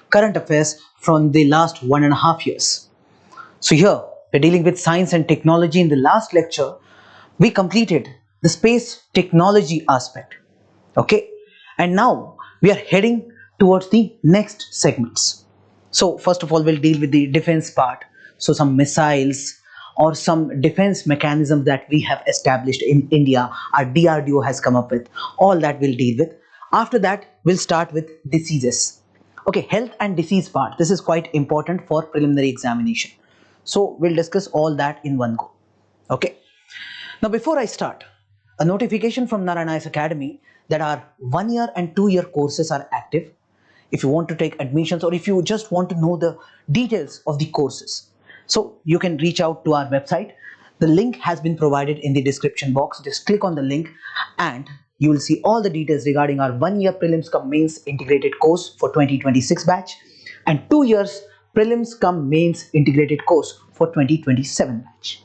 current affairs from the last 1.5 years. So here we're dealing with science and technology. In the last lecture, we completed the space technology aspect. Okay, and now we are heading towards the next segments. So first of all, we'll deal with the defense part. So some missiles or some defense mechanisms that we have established in India, our DRDO has come up with, all that we'll deal with. After that, we'll start with diseases. Okay, health and disease part. This is quite important for preliminary examination. So we'll discuss all that in one go. Okay. Now before I start, a notification from Narayana IAS Academy that our 1 year and 2 year courses are active. If you want to take admissions or if you just want to know the details of the courses, so you can reach out to our website. The link has been provided in the description box. Just click on the link and you will see all the details regarding our 1 year prelims cum mains integrated course for 2026 batch and 2 years prelims cum mains integrated course for 2027 batch.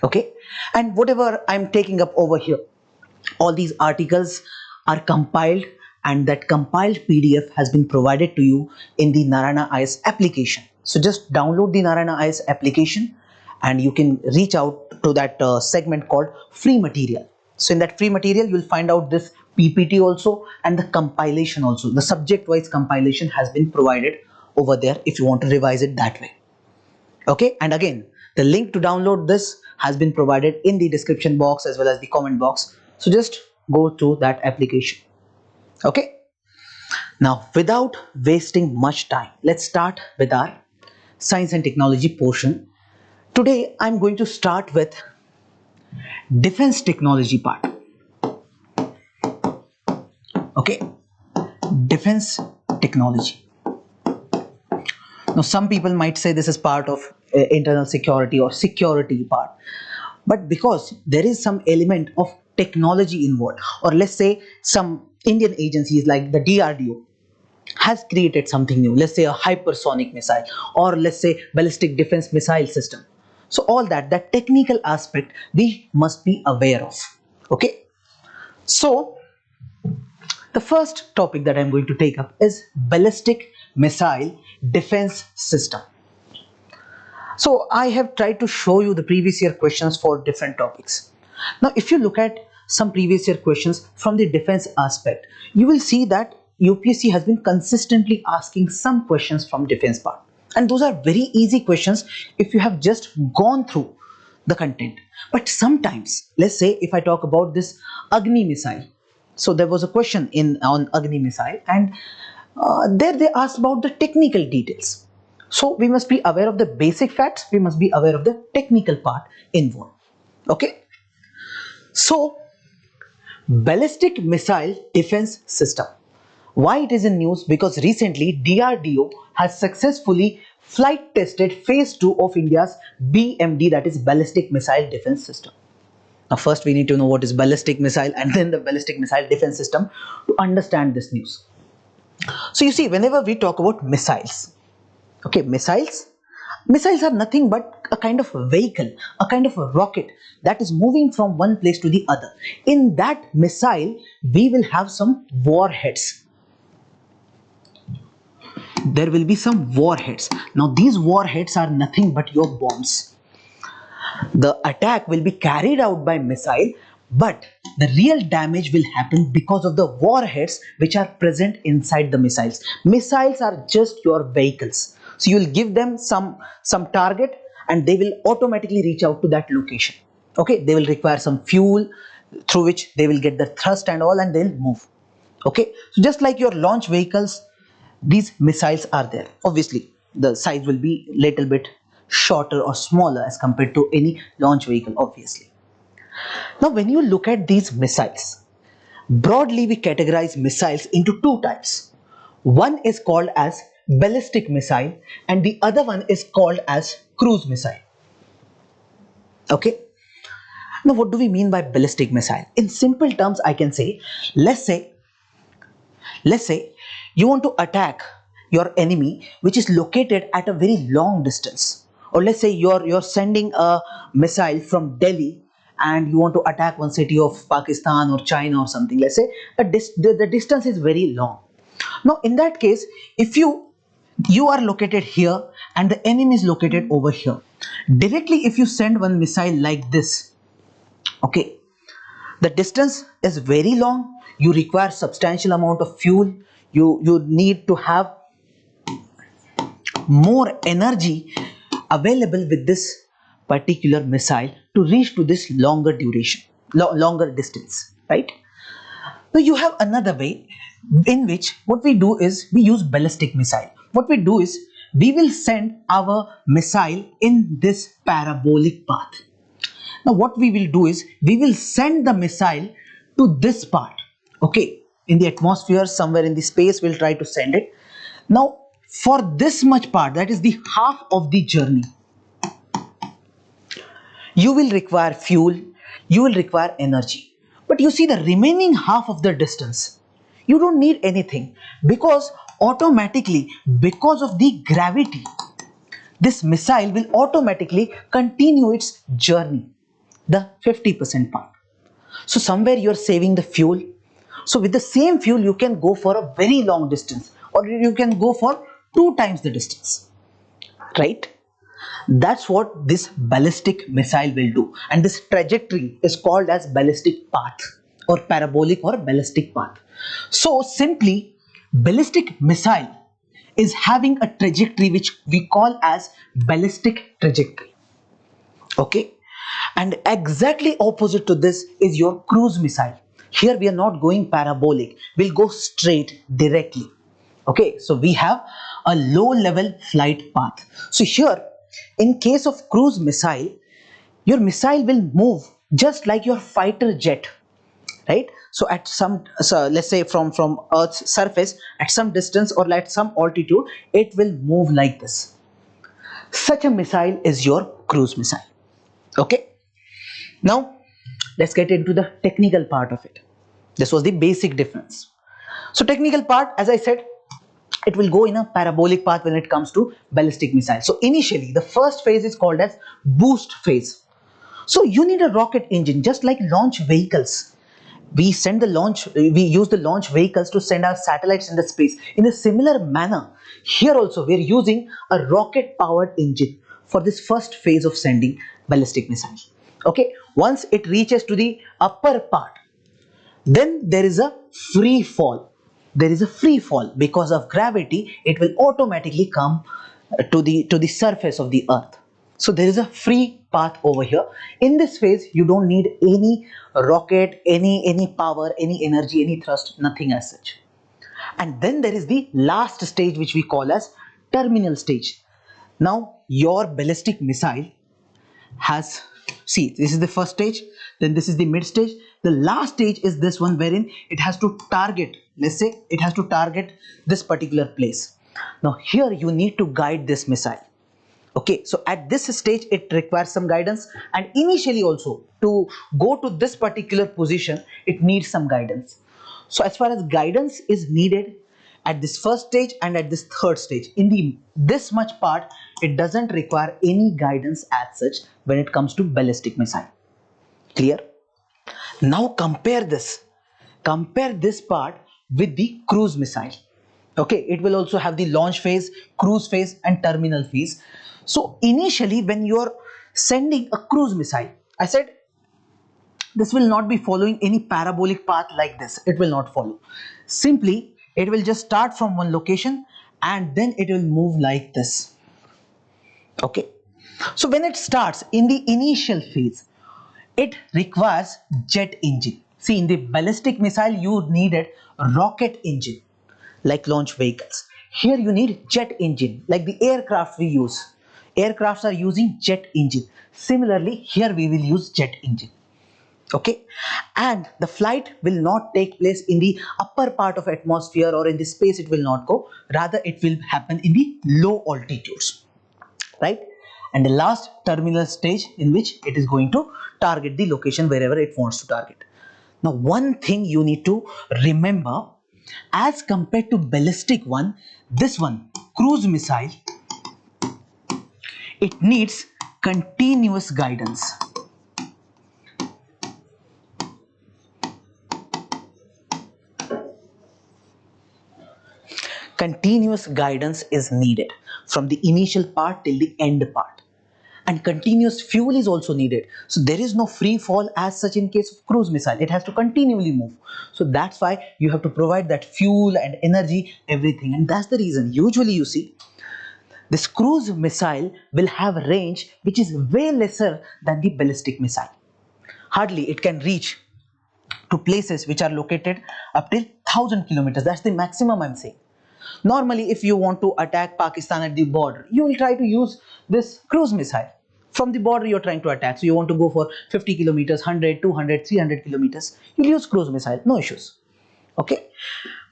Okay, and whatever I'm taking up over here, all these articles are compiled and that compiled PDF has been provided to you in the Narayana IAS application. So just download the Narayana IAS application and you can reach out to that segment called free material. So in that free material, you will find out this PPT also and the compilation also. The subject wise compilation has been provided over there if you want to revise it that way. Okay, and again, the link to download this has been provided in the description box as well as the comment box. So just go to that application. Okay, now without wasting much time, let's start with our science and technology portion. Today I'm going to start with defense technology part. Okay, defense technology. Now some people might say this is part of internal security or security part, but because there is some element of technology involved, or let's say some Indian agencies like the DRDO has created something new, let's say a hypersonic missile or let's say ballistic defense missile system. So all that technical aspect we must be aware of. Okay, so the first topic that I'm going to take up is ballistic missile defense system. So I have tried to show you the previous year questions for different topics. Now if you look at some previous year questions from the defense aspect, you will see that UPSC has been consistently asking some questions from defense part, and those are very easy questions if you have just gone through the content. But sometimes, let's say if I talk about this Agni missile, so there was a question on Agni missile and there they asked about the technical details. So we must be aware of the basic facts, we must be aware of the technical part involved. Okay, so ballistic missile defense system. Why it is in news? Because recently DRDO has successfully flight tested phase 2 of India's BMD, that is ballistic missile defense system. Now first we need to know what is ballistic missile and then the ballistic missile defense system to understand this news. So you see, whenever we talk about missiles, okay, missiles are nothing but a kind of a vehicle, a kind of a rocket that is moving from one place to the other. In that missile, we will have some warheads. There will be some warheads. Now these warheads are nothing but your bombs. The attack will be carried out by missile, but the real damage will happen because of the warheads which are present inside the missiles. Missiles are just your vehicles. So you will give them some target and they will automatically reach out to that location. Okay, they will require some fuel through which they will get the thrust and all, and they'll move. Okay, so just like your launch vehicles, these missiles are there. Obviously the size will be little bit shorter or smaller as compared to any launch vehicle, obviously. Now when you look at these missiles, broadly we categorize missiles into two types. One is called as ballistic missile and the other one is called as cruise missile. Okay, now what do we mean by ballistic missile? In simple terms I can say, let's say you want to attack your enemy which is located at a very long distance, or let's say you're sending a missile from Delhi and you want to attack one city of Pakistan or China or something. Let's say the distance is very long. Now in that case, if you You are located here and the enemy is located over here. Directly if you send one missile like this, okay, the distance is very long, you require substantial amount of fuel, you need to have more energy available with this particular missile to reach to this longer duration, longer distance, right? Now you have another way in which what we do is we use ballistic missile. What we do is we will send our missile in this parabolic path. Now what we will do is we will send the missile to this part, okay, in the atmosphere, somewhere in the space we'll try to send it. Now for this much part, that is the half of the journey, you will require fuel, you will require energy. But you see the remaining half of the distance, you don't need anything, because automatically, because of the gravity, this missile will automatically continue its journey, the 50% part. So somewhere you are saving the fuel. So with the same fuel you can go for a very long distance, or you can go for 2 times the distance, right? That's what this ballistic missile will do, and this trajectory is called as ballistic path or parabolic or ballistic path. So simply, ballistic missile is having a trajectory which we call as ballistic trajectory, okay? And exactly opposite to this is your cruise missile. Here we are not going parabolic, we'll go straight directly, okay? So we have a low level flight path. So here, in case of cruise missile, your missile will move just like your fighter jet, right? So at some, so let's say from Earth's surface, at some distance or at some altitude, it will move like this. Such a missile is your cruise missile, okay? Now let's get into the technical part of it. This was the basic difference. So technical part, as I said, it will go in a parabolic path when it comes to ballistic missile. So initially the first phase is called as boost phase. So you need a rocket engine, just like launch vehicles. We use the launch vehicles to send our satellites in the space. In a similar manner, here also we are using a rocket powered engine for this first phase of sending ballistic missiles. Okay, once it reaches to the upper part, then there is a free fall. There is a free fall because of gravity. It will automatically come to the surface of the earth. So there is a free path over here. In this phase you don't need any rocket, any power, any energy, any thrust, nothing as such. And then there is the last stage, which we call as terminal stage. Now your ballistic missile has, see, this is the first stage, then this is the mid stage, the last stage is this one, wherein it has to target, let's say it has to target this particular place. Now here you need to guide this missile, okay? So at this stage it requires some guidance, and initially also to go to this particular position it needs some guidance. So as far as guidance is needed at this first stage and at this third stage, in the this much part it doesn't require any guidance as such when it comes to ballistic missile. Clear? Now compare this part with the cruise missile. Okay, it will also have the launch phase, cruise phase and terminal phase. So initially when you are sending a cruise missile, I said this will not be following any parabolic path like this. It will not follow. Simply it will just start from one location and then it will move like this, okay? So when it starts in the initial phase, it requires jet engine. See, in the ballistic missile you needed a rocket engine like launch vehicles. Here you need jet engine like the aircraft we use. Aircrafts are using jet engine. Similarly here we will use jet engine, okay? And the flight will not take place in the upper part of atmosphere or in the space, it will not go, rather it will happen in the low altitudes, right? And the last terminal stage in which it is going to target the location wherever it wants to target. Now one thing you need to remember, as compared to ballistic one, this one cruise missile, it needs continuous guidance. Continuous guidance is needed from the initial part till the end part, and continuous fuel is also needed. So there is no free fall as such in case of cruise missile. It has to continually move. So that's why you have to provide that fuel and energy, everything. And that's the reason usually you see this cruise missile will have a range which is way lesser than the ballistic missile. Hardly it can reach to places which are located up till 1000 kilometers. That's the maximum I'm saying. Normally, if you want to attack Pakistan at the border, you will try to use this cruise missile. From the border you're trying to attack. So you want to go for 50 kilometers, 100, 200, 300 kilometers. You'll use cruise missile, no issues. Okay.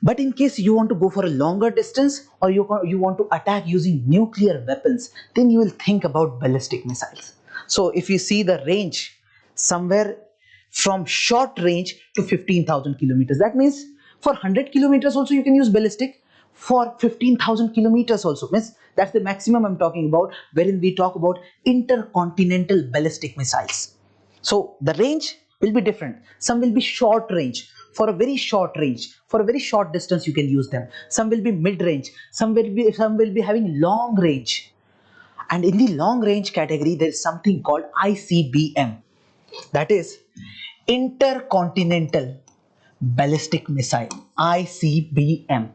But in case you want to go for a longer distance, or you want to attack using nuclear weapons, then you will think about ballistic missiles. So if you see the range, somewhere from short range to 15,000 kilometers, that means for 100 kilometers also you can use ballistic. For 15,000 kilometers also, means that's the maximum I'm talking about, wherein we talk about intercontinental ballistic missiles. So the range will be different. Some will be short range, for a very short range, for a very short distance you can use them. Some will be mid range, some will be having long range. And in the long range category there is something called ICBM, that is intercontinental ballistic missile, ICBM,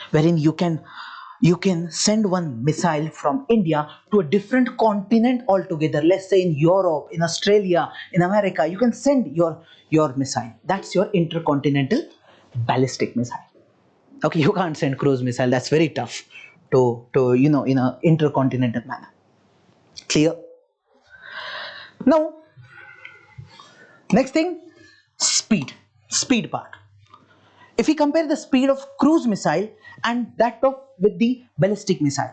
wherein you can send one missile from India to a different continent altogether. Let's say in Europe, in Australia, in America, you can send your missile. That's your intercontinental ballistic missile. Okay, you can't send cruise missile. That's very tough to in a intercontinental manner. Clear? Now, next thing, speed part. If we compare the speed of cruise missile and that of with the ballistic missile,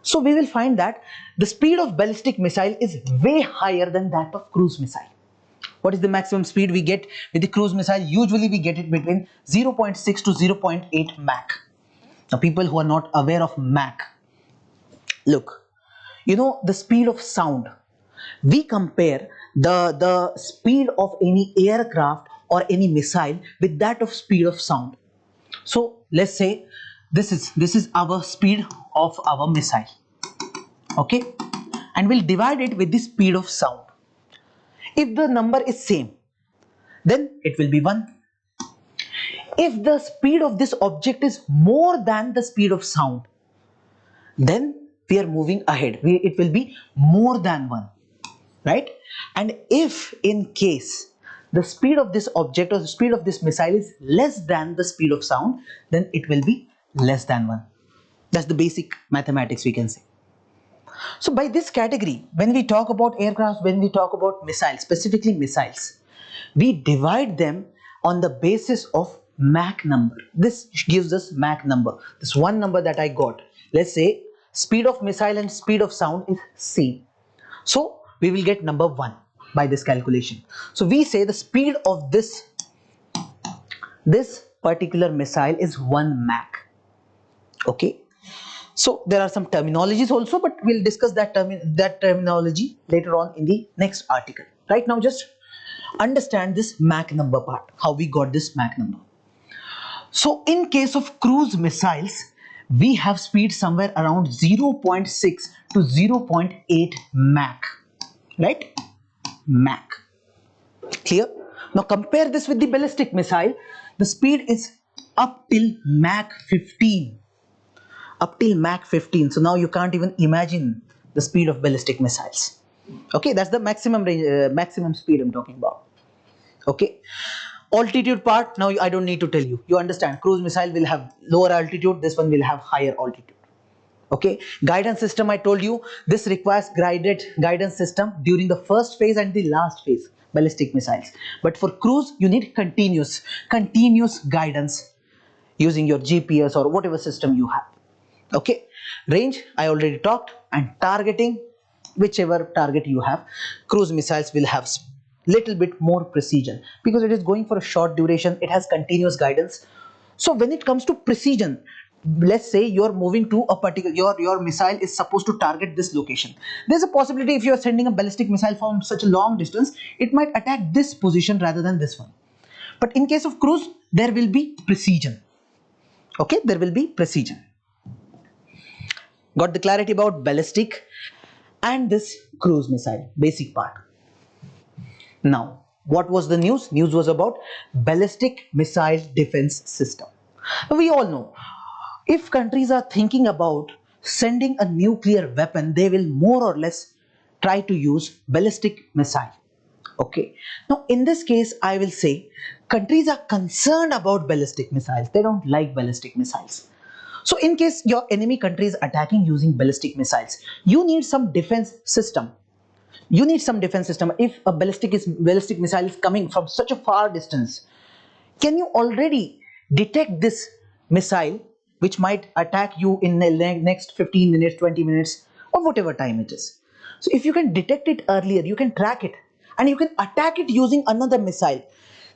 so we will find that the speed of ballistic missile is way higher than that of cruise missile. What is the maximum speed we get with the cruise missile? Usually we get it between 0.6 to 0.8 Mach. Now people who are not aware of Mach, look, the speed of sound. We compare the speed of any aircraft or any missile with that of speed of sound. So let's say this is our speed of our missile, okay, and we'll divide it with the speed of sound. If the number is same, then it will be 1. If the speed of this object is more than the speed of sound, then we are moving ahead. It will be more than 1, right? And if in case the speed of this object or the speed of this missile is less than the speed of sound, then it will be less than 1. That's the basic mathematics we can say. So by this category, when we talk about aircraft, when we talk about missiles, specifically missiles, we divide them on the basis of Mach number. This gives us Mach number. This one number that I got. Let's say speed of missile and speed of sound is same. So we will get number 1 by this calculation. So we say the speed of this particular missile is 1 Mach. Okay. So there are some terminologies also, but we'll discuss that terminology later on in the next article. Right now just understand this Mach number part, how we got this Mach number. So in case of cruise missiles, we have speed somewhere around 0.6 to 0.8 Mach, right? Mach. Clear? Now compare this with the ballistic missile. The speed is up till Mach 15. Up till Mach 15. So now you can't even imagine the speed of ballistic missiles. Okay, that's the maximum range, maximum speed I'm talking about. Okay. Altitude part, now I don't need to tell you. You understand, cruise missile will have lower altitude, this one will have higher altitude. Okay. Guidance system, I told you, this requires guided guidance system during the first phase and the last phase, ballistic missiles. But for cruise, you need continuous guidance using your GPS or whatever system you have. Okay. Range, I already talked, and targeting, whichever target you have, cruise missiles will have little bit more precision because it is going for a short duration. It has continuous guidance. So when it comes to precision, let's say you're moving to a particular, your missile is supposed to target this location. There's a possibility if you're sending a ballistic missile from such a long distance, it might attack this position rather than this one. But in case of cruise, there will be precision. Okay, there will be precision. Got the clarity about ballistic and this cruise missile, basic part. Now, what was the news? News was about ballistic missile defense system. We all know, if countries are thinking about sending a nuclear weapon, they will more or less try to use ballistic missile. Okay. Now, in this case, I will say countries are concerned about ballistic missiles. They don't like ballistic missiles. So, in case your enemy country is attacking using ballistic missiles, you need some defense system. You need some defense system. If a ballistic missile is coming from such a far distance, can you already detect this missile which might attack you in the next 15 minutes, 20 minutes, or whatever time it is? So if you can detect it earlier, you can track it and you can attack it using another missile,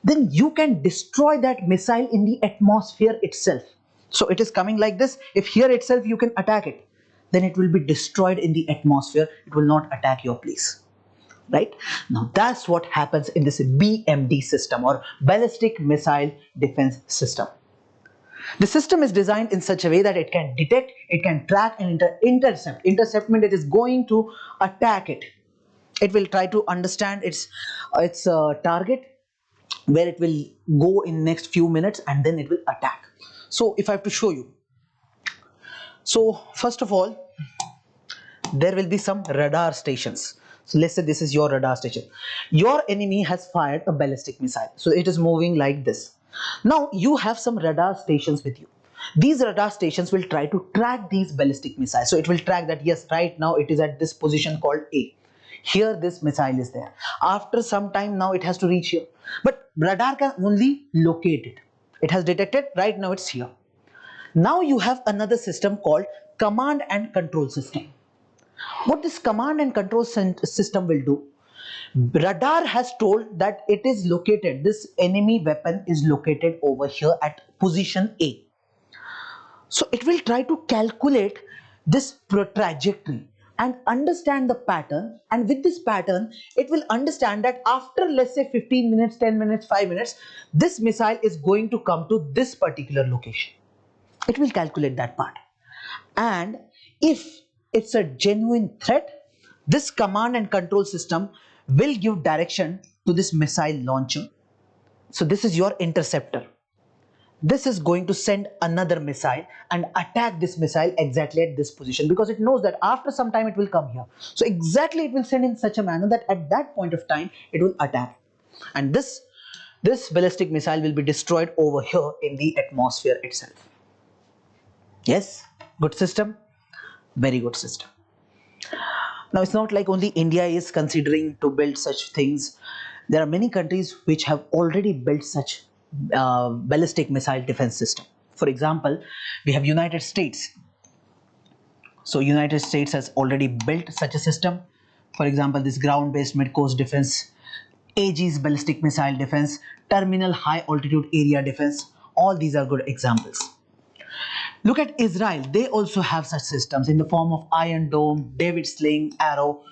then you can destroy that missile in the atmosphere itself. So it is coming like this. If here itself you can attack it, then it will be destroyed in the atmosphere. It will not attack your place. Right? Now that's what happens in this BMD system, or ballistic missile defense system. The system is designed in such a way that it can detect, it can track and intercept. Intercept means it is going to attack it. It will try to understand its target, where it will go in next few minutes, and then it will attack. So if I have to show you, so first of all, there will be some radar stations. So let's say this is your radar station. Your enemy has fired a ballistic missile. So it is moving like this. Now you have some radar stations with you. These radar stations will try to track these ballistic missiles. So it will track that, yes, right now it is at this position called A. Here this missile is there. After some time now it has to reach here. But radar can only locate it. It has detected, right now it's here. Now you have another system called command and control system. What this command and control system will do, radar has told that it is located, this enemy weapon is located over here at position A. So it will try to calculate this trajectory and understand the pattern, and with this pattern it will understand that after, let's say, 15 minutes, 10 minutes, 5 minutes, this missile is going to come to this particular location. It will calculate that part, and if it's a genuine threat, this command and control system will give direction to this missile launcher. So this is your interceptor. This is going to send another missile and attack this missile exactly at this position, because it knows that after some time it will come here. So exactly it will send in such a manner that at that point of time it will attack, and this ballistic missile will be destroyed over here in the atmosphere itself. Yes, good system, very good system. Now it's not like only India is considering to build such things. There are many countries which have already built such ballistic missile defense system. For example, we have United States. So United States has already built such a system. For example, this ground-based mid-coast defense, Aegis ballistic missile defense, terminal high altitude area defense. All these are good examples. Look at Israel. They also have such systems in the form of Iron Dome, David Sling, Arrow.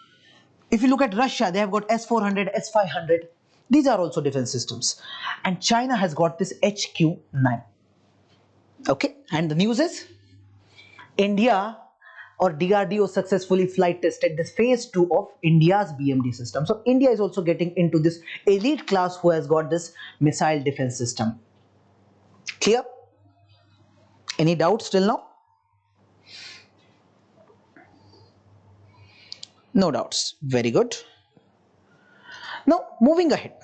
If you look at Russia, they have got S-400, S-500. These are also defense systems. And China has got this HQ-9. Okay, and the news is India or DRDO successfully flight tested this phase 2 of India's BMD system. So India is also getting into this elite class who has got this missile defense system. Clear? Any doubts till now? No doubts. Very good. Now moving ahead.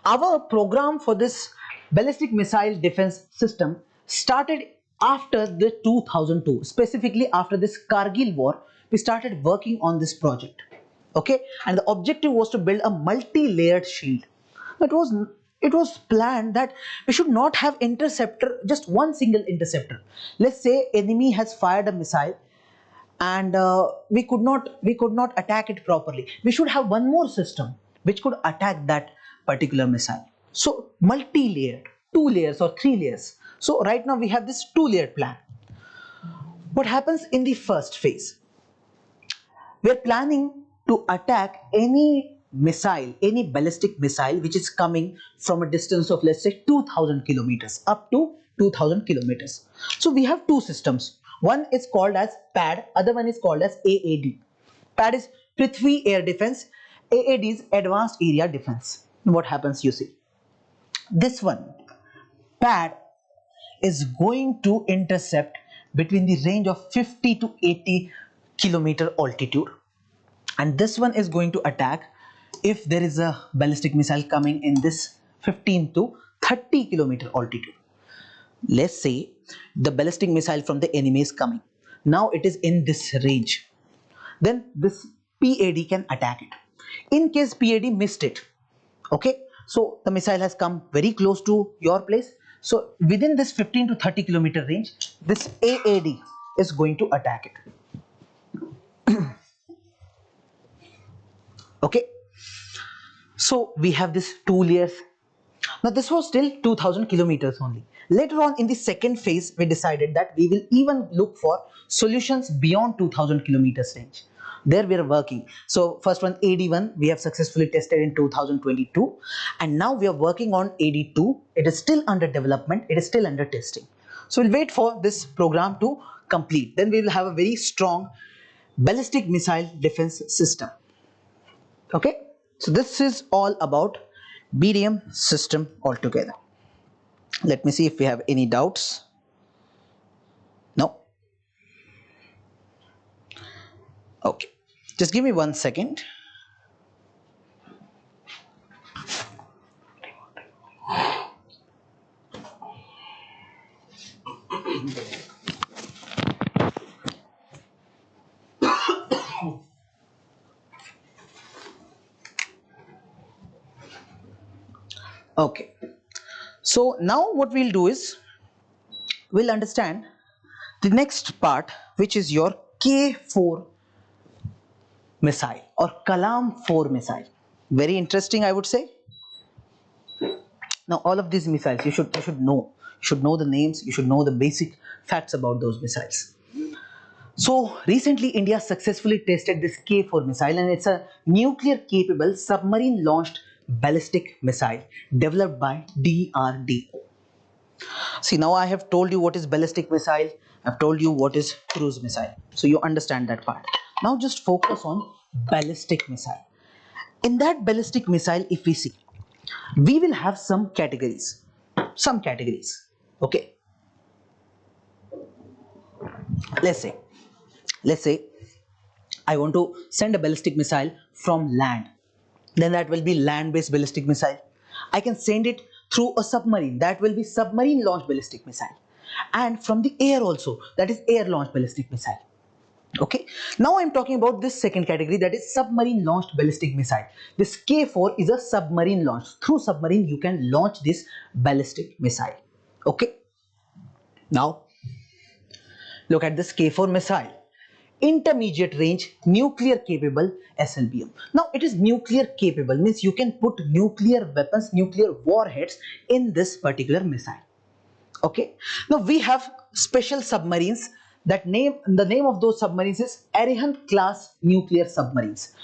Our program for this ballistic missile defense system started after the 2002. Specifically after this Kargil war, we started working on this project. Okay, and the objective was to build a multi-layered shield. It was planned that we should not have interceptor, just one single interceptor. Let's say enemy has fired a missile and we could not attack it properly. We should have one more system which could attack that particular missile. So multi-layered, 2 layers or 3 layers. So right now we have this 2-layered plan. What happens in the first phase? We are planning to attack any missile, any ballistic missile which is coming from a distance of, let's say, 2000 kilometers, up to 2000 kilometers. So we have two systems. One is called as PAD, other one is called as AAD. PAD is Prithvi Air Defense, AAD is Advanced Area Defense. What happens, you see, this one, PAD, is going to intercept between the range of 50 to 80 kilometer altitude, and this one is going to attack if there is a ballistic missile coming in this 15 to 30 kilometer altitude. Let's say the ballistic missile from the enemy is coming, now it is in this range, then this PAD can attack it. In case PAD missed it, okay, so the missile has come very close to your place, so within this 15 to 30 kilometer range, this AAD is going to attack it. Okay, so we have this two layers. Now this was still 2000 kilometers only. Later on in the second phase, we decided that we will even look for solutions beyond 2000 kilometers range. There we are working. So first one, AD1, we have successfully tested in 2022, and now we are working on AD2. It is still under development, it is still under testing. So we'll wait for this program to complete. Then we will have a very strong ballistic missile defense system. Okay, so this is all about BDM system altogether. Let me see if we have any doubts. No. Okay, just give me 1 second. Okay, so now what we'll do is we'll understand the next part, which is your K4 missile or Kalam 4 missile. Very interesting, I would say. Now all of these missiles you should know the names, you should know the basic facts about those missiles. So recently India successfully tested this K4 missile, and it's a nuclear capable submarine launched ballistic missile developed by DRDO. See, now I have told you what is ballistic missile, I've told you what is cruise missile, so you understand that part. Now just focus on ballistic missile. In that ballistic missile, if we see, we will have some categories, okay. Let's say I want to send a ballistic missile from land, then that will be land based ballistic missile. I can send it through a submarine, that will be submarine launched ballistic missile, and from the air also, that is air launched ballistic missile. Okay, now I'm talking about this second category, that is submarine launched ballistic missile. This K4 is a submarine launch. Through submarine you can launch this ballistic missile. Okay, now look at this K4 missile. Intermediate range nuclear capable SLBM. Now it is nuclear capable, means you can put nuclear weapons, nuclear warheads in this particular missile. Okay, now we have special submarines. The name of those submarines is Arihant class nuclear submarines.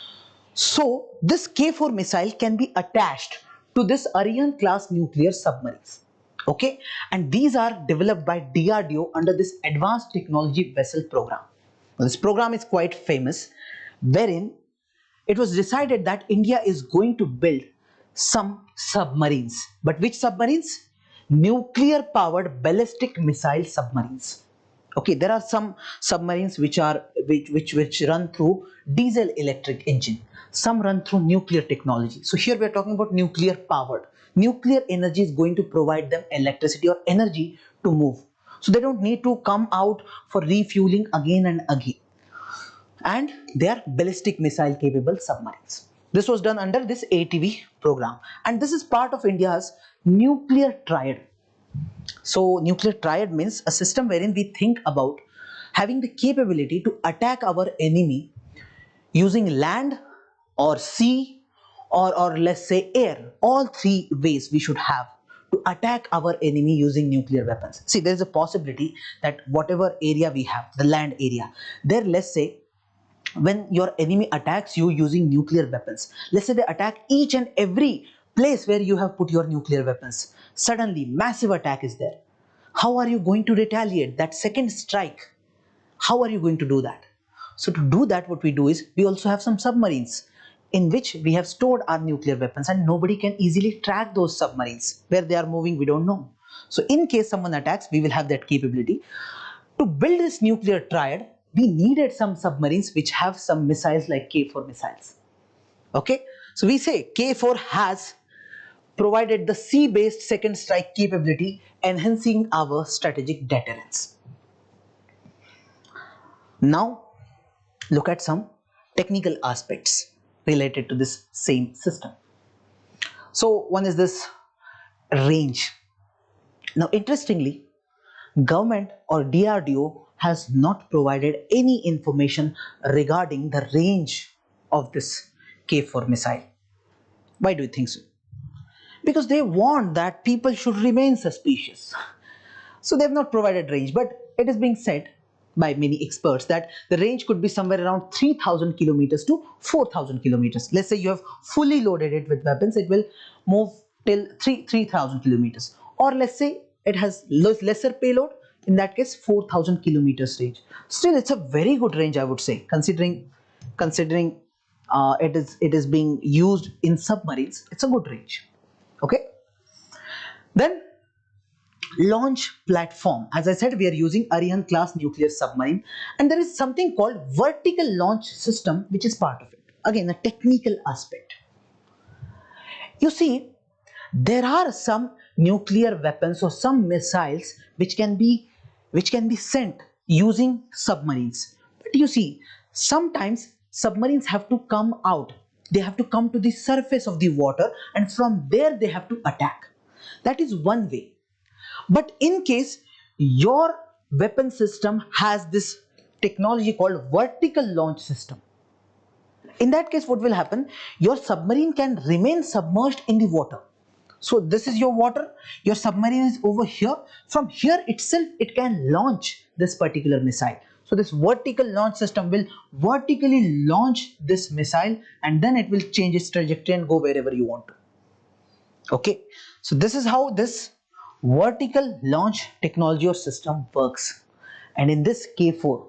So this K4 missile can be attached to this Arihant class nuclear submarines. Okay, and these are developed by DRDO under this Advanced Technology Vessel program. Now, this program is quite famous, wherein it was decided that India is going to build some submarines. But which submarines? Nuclear powered ballistic missile submarines. Okay, there are some submarines which run through diesel electric engine, some run through nuclear technology. So here we are talking about nuclear powered. Nuclear energy is going to provide them electricity or energy to move, so they don't need to come out for refueling again and again, and they are ballistic missile capable submarines. This was done under this ATV program, and this is part of India's nuclear triad. So nuclear triad means a system wherein we think about having the capability to attack our enemy using land or sea or let's say air. All three ways we should have to attack our enemy using nuclear weapons. See, there is a possibility that whatever area we have, the land area, there let's say when your enemy attacks you using nuclear weapons, let's say they attack each and every place where you have put your nuclear weapons, suddenly massive attack is there. How are you going to retaliate that second strike? How are you going to do that? So to do that, what we do is we also have some submarines in which we have stored our nuclear weapons, and nobody can easily track those submarines. Where they are moving, we don't know. So in case someone attacks, we will have that capability. To build this nuclear triad, we needed some submarines which have some missiles like K4 missiles. Okay, so we say K4 has provided the sea-based second strike capability, enhancing our strategic deterrence. Now look at some technical aspects related to this same system. So one is this range. Now interestingly, government or DRDO has not provided any information regarding the range of this K4 missile. Why do you think so? Because they want that people should remain suspicious. So they have not provided range, but it is being said by many experts that the range could be somewhere around 3000 kilometers to 4000 kilometers. Let's say you have fully loaded it with weapons, it will move till 3000 kilometers. Or let's say it has lesser payload, in that case 4000 kilometers range. Still, it's a very good range, I would say, considering it is being used in submarines. It's a good range. Okay. Then launch platform. As I said, we are using Ariane class nuclear submarine, and there is something called vertical launch system which is part of it. Again, a technical aspect. You see, there are some nuclear weapons or some missiles which can be sent using submarines. But you see, sometimes submarines have to come out. They have to come to the surface of the water, and from there they have to attack. That is one way. But in case your weapon system has this technology called vertical launch system, in that case what will happen? Your submarine can remain submerged in the water. So this is your water, your submarine is over here. From here itself it can launch this particular missile. So this vertical launch system will vertically launch this missile, and then it will change its trajectory and go wherever you want to. Okay, so this is how this vertical launch technology or system works. And in this K4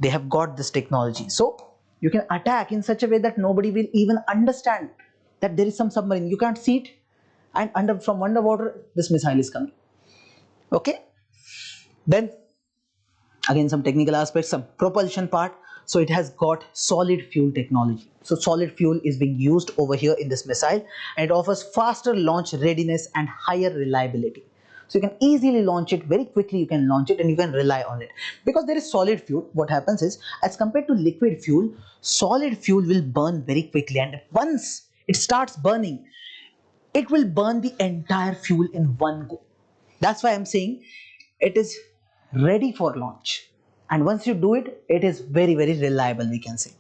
they have got this technology, so you can attack in such a way that nobody will even understand that there is some submarine. You can't see it, and from underwater this missile is coming. Okay, then again some technical aspects, some propulsion part. So it has got solid fuel technology. So solid fuel is being used over here in this missile, and it offers faster launch readiness and higher reliability. So you can easily launch it very quickly. You can launch it and you can rely on it because there is solid fuel. What happens is, as compared to liquid fuel, solid fuel will burn very quickly, and once it starts burning, it will burn the entire fuel in one go. That's why I'm saying it is ready for launch, and once you do it, it is very reliable, we can say.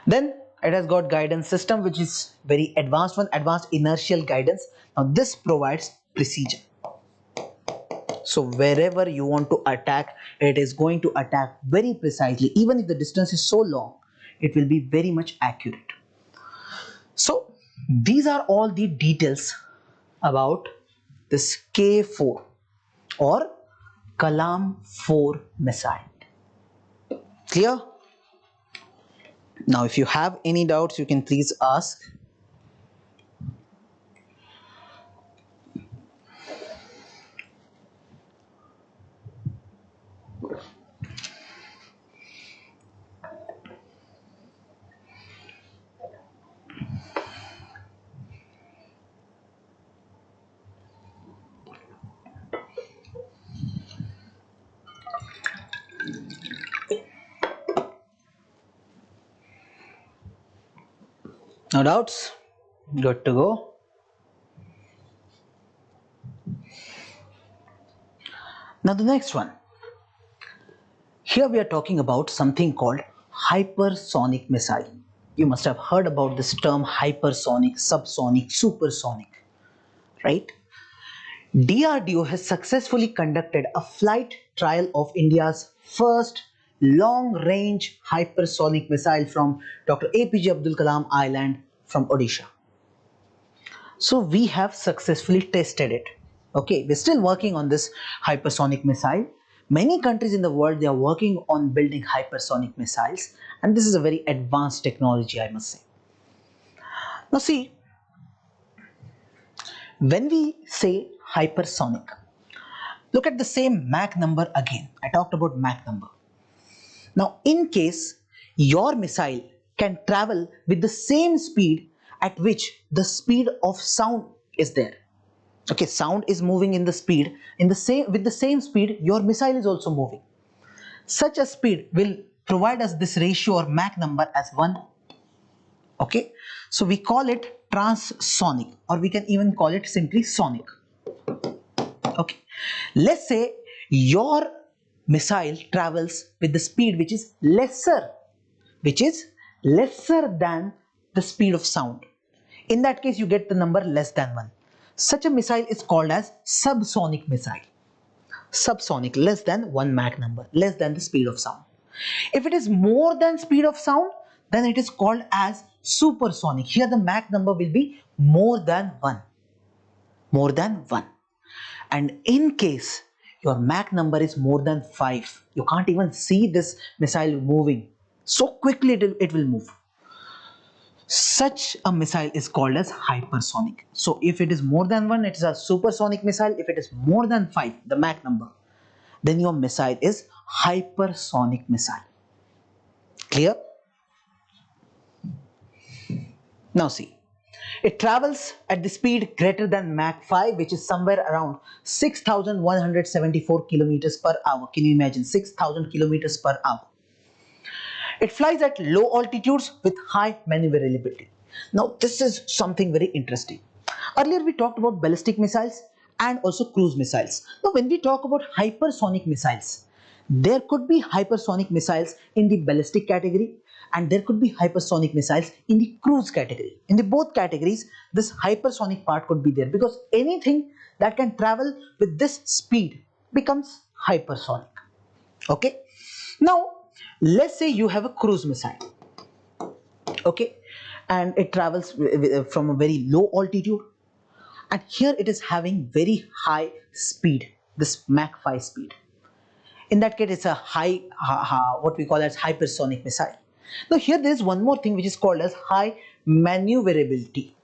Then it has got guidance system, which is very advanced one, advanced inertial guidance. Now this provides precision. So wherever you want to attack, it is going to attack very precisely. Even if the distance is so long, it will be very much accurate. So these are all the details about this K4 or Kalam 4 missile. Clear? Now if you have any doubts, you can please ask. No doubts? Good to go. Now the next one. Here we are talking about something called hypersonic missile. You must have heard about this term hypersonic, subsonic, supersonic, right? DRDO has successfully conducted a flight trial of India's first long range hypersonic missile from Dr. APJ Abdul Kalam Island from Odisha. So we have successfully tested it. Okay, we're still working on this hypersonic missile. Many countries in the world, they are working on building hypersonic missiles, and this is a very advanced technology, I must say. Now see, when we say hypersonic, look at the same Mach number again. I talked about Mach number. Now in case your missile can travel with the same speed at which the speed of sound is there. Okay, sound is moving in the speed, with the same speed your missile is also moving. Such a speed will provide us this ratio or Mach number as 1. Okay, so we call it transonic, or we can even call it simply sonic. Okay, let's say your missile travels with the speed which is lesser than the speed of sound. In that case, you get the number less than 1. Such a missile is called as subsonic missile. Subsonic, less than 1 Mach number, less than the speed of sound. If it is more than speed of sound, then it is called as supersonic. Here the Mach number will be more than 1. More than 1. And in case your Mach number is more than 5, you can't even see this missile moving. So quickly it will move. Such a missile is called as hypersonic. So if it is more than 1, it is a supersonic missile. If it is more than 5, the Mach number, then your missile is hypersonic missile. Clear? Now see, it travels at the speed greater than Mach 5, which is somewhere around 6,174 kilometers per hour. Can you imagine? 6,000 kilometers per hour. It flies at low altitudes with high maneuverability. Now this is something very interesting. Earlier we talked about ballistic missiles and also cruise missiles. Now when we talk about hypersonic missiles, there could be hypersonic missiles in the ballistic category and there could be hypersonic missiles in the cruise category. In the both categories, this hypersonic part could be there, because anything that can travel with this speed becomes hypersonic. Okay. Now let's say you have a cruise missile, okay, and it travels from a very low altitude, and here it is having very high speed, this Mach 5 speed. In that case, it's a what we call as hypersonic missile. Now here there is one more thing which is called as high maneuverability,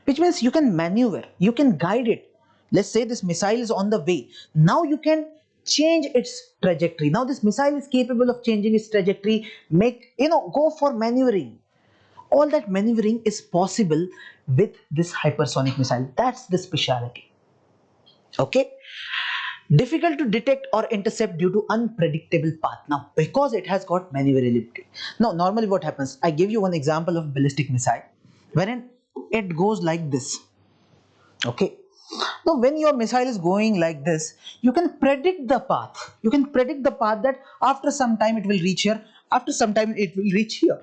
which means you can maneuver, you can guide it. Let's say this missile is on the way. Now you can change its trajectory. Now this missile is capable of changing its trajectory, go for maneuvering. All that maneuvering is possible with this hypersonic missile. That's the speciality. Okay. Difficult to detect or intercept due to unpredictable path. Now because it has got maneuverability. Now normally what happens, I give you one example of ballistic missile wherein it goes like this. Okay. Now when your missile is going like this, you can predict the path. You can predict the path that after some time it will reach here, after some time it will reach here.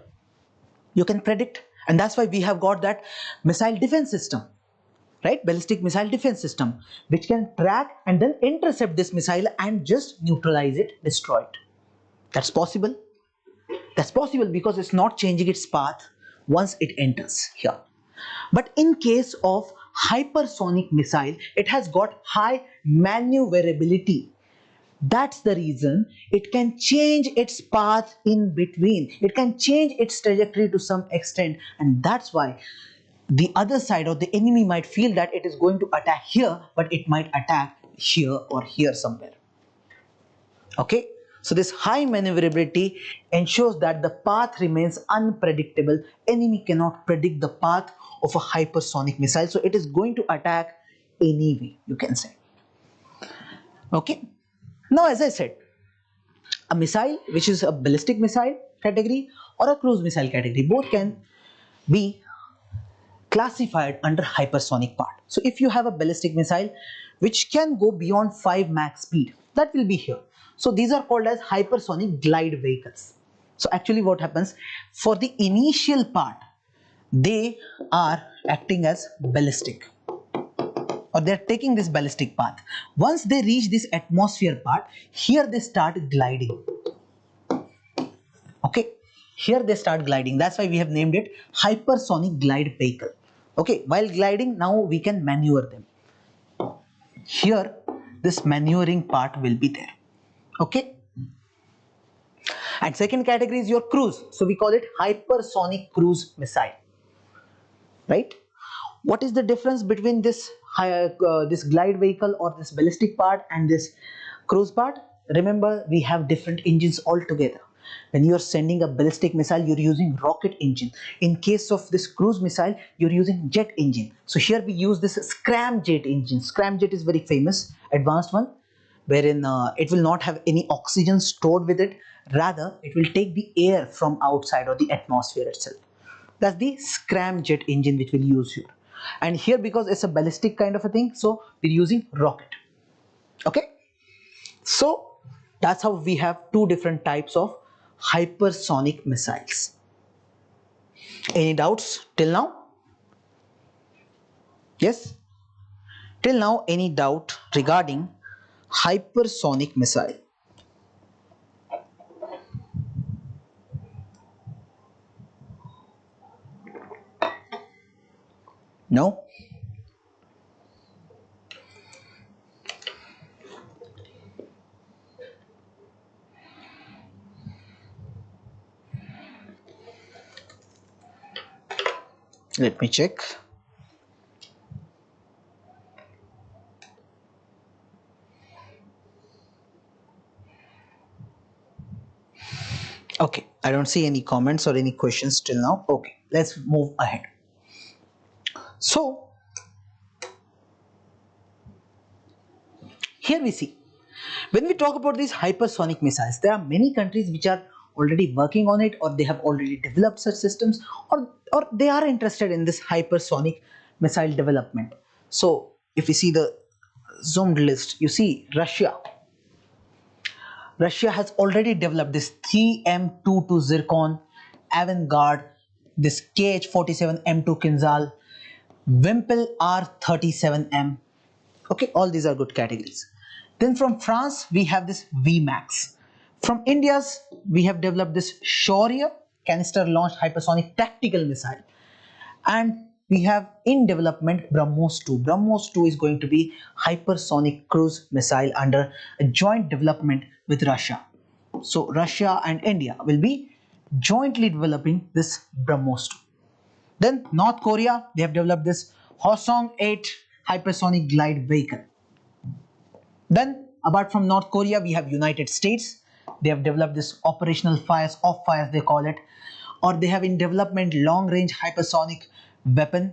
You can predict, and that's why we have got that missile defense system, right? Ballistic missile defense system, which can track and then intercept this missile and just neutralize it, destroy it. That's possible. That's possible because it's not changing its path once it enters here. But in case of hypersonic missile, it has got high maneuverability. That's the reason it can change its path in between. It can change its trajectory to some extent, and that's why the other side or the enemy might feel that it is going to attack here, but it might attack here or here somewhere. Okay. So this high maneuverability ensures that the path remains unpredictable. Enemy cannot predict the path of a hypersonic missile, so it is going to attack anyway, you can say. Okay. Now as I said, a missile which is a ballistic missile category or a cruise missile category, both can be classified under hypersonic part. So if you have a ballistic missile which can go beyond 5 Mach speed, that will be here. So these are called as hypersonic glide vehicles. So actually what happens, for the initial part, they are acting as ballistic, or they are taking this ballistic path. Once they reach this atmosphere part, here they start gliding. Okay, here they start gliding. That's why we have named it hypersonic glide vehicle. Okay, while gliding, now we can maneuver them. Here this maneuvering part will be there. Okay, and second category is your cruise, so we call it hypersonic cruise missile, right? What is the difference between this glide vehicle or this ballistic part and this cruise part? Remember, we have different engines altogether. When you are sending a ballistic missile, you're using rocket engine. In case of this cruise missile, you're using jet engine. So here we use this scramjet engine. Scramjet is very famous, advanced one, wherein it will not have any oxygen stored with it. Rather, it will take the air from outside or the atmosphere itself. That's the scramjet engine which we'll use here. And here, because it's a ballistic kind of a thing, so we're using rocket. Okay, so that's how we have two different types of hypersonic missiles. Any doubts till now? Yes, till now any doubt regarding hypersonic missile? No? Let me check. Okay, I don't see any comments or any questions till now. Okay, let's move ahead. So here we see, when we talk about these hypersonic missiles, there are many countries which are already working on it, or they have already developed such systems, or they are interested in this hypersonic missile development. So if you see the zoomed list, you see Russia has already developed this TM22 Zircon, Avangard, this KH-47 M2 Kinzhal, Wimpel R37M. Okay, all these are good categories. Then from France, we have this VMAX. From India's, we have developed this Shaurya canister launched hypersonic tactical missile. And we have in development BrahMos 2. BrahMos 2 is going to be hypersonic cruise missile under a joint development with Russia. So Russia and India will be jointly developing this BrahMos 2. Then North Korea, they have developed this Hwasong 8 hypersonic glide vehicle. Then apart from North Korea, we have United States. They have developed this operational fires, off fires they call it, or they have in development long range hypersonic weapon,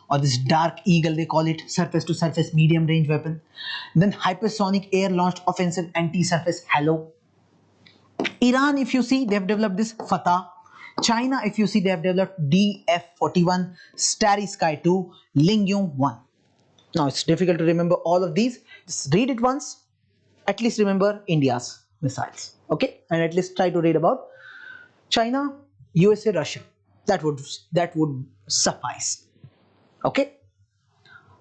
or this Dark Eagle they call it, surface to surface medium range weapon. Then hypersonic air launched offensive anti-surface halo. Iran, if you see, they have developed this Fatah. China, if you see, they have developed DF-41, Starry Sky 2, Lingyong 1. Now it's difficult to remember all of these. Just read it once. At least remember India's missiles. Okay, and at least try to read about China, USA, Russia. That would suffice. Okay.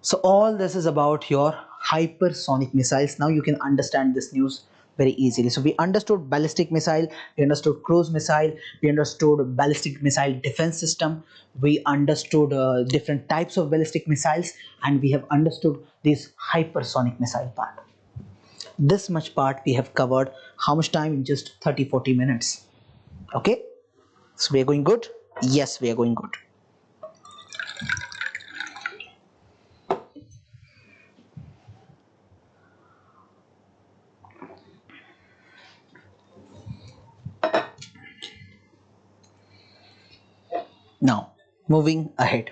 So all this is about your hypersonic missiles. Now you can understand this news very easily. So we understood ballistic missile, we understood cruise missile, we understood ballistic missile defense system, we understood different types of ballistic missiles, and we have understood this hypersonic missile part. This much part we have covered. How much time? In just 30-40 minutes. Okay, so we are going good. Yes, we are going good. Now, moving ahead.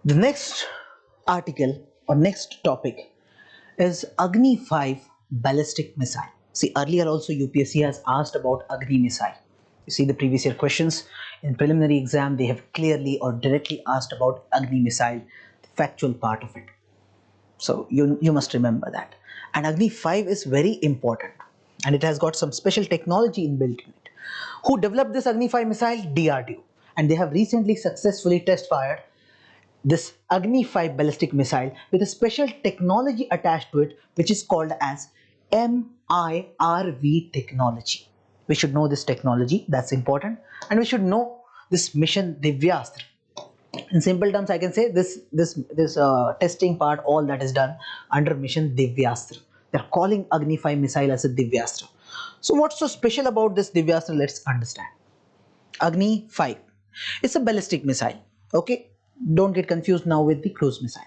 The next article or next topic is Agni 5 ballistic missile. See, earlier also UPSC has asked about Agni missile. You see the previous year questions in preliminary exam, they have clearly or directly asked about Agni missile, the factual part of it. So you must remember that. And Agni 5 is very important, and it has got some special technology inbuilt in it. Who developed this Agni 5 missile? DRDO. And they have recently successfully test fired this Agni 5 ballistic missile with a special technology attached to it, which is called as MIRV technology. We should know this technology, that's important, and we should know this mission Divyastra. In simple terms, I can say this testing part, all that is done under mission Divyastra. They're calling Agni 5 missile as a Divyastra. So what's so special about this Divyastra? Let's understand. Agni 5. It's a ballistic missile. Okay, don't get confused now with the cruise missile.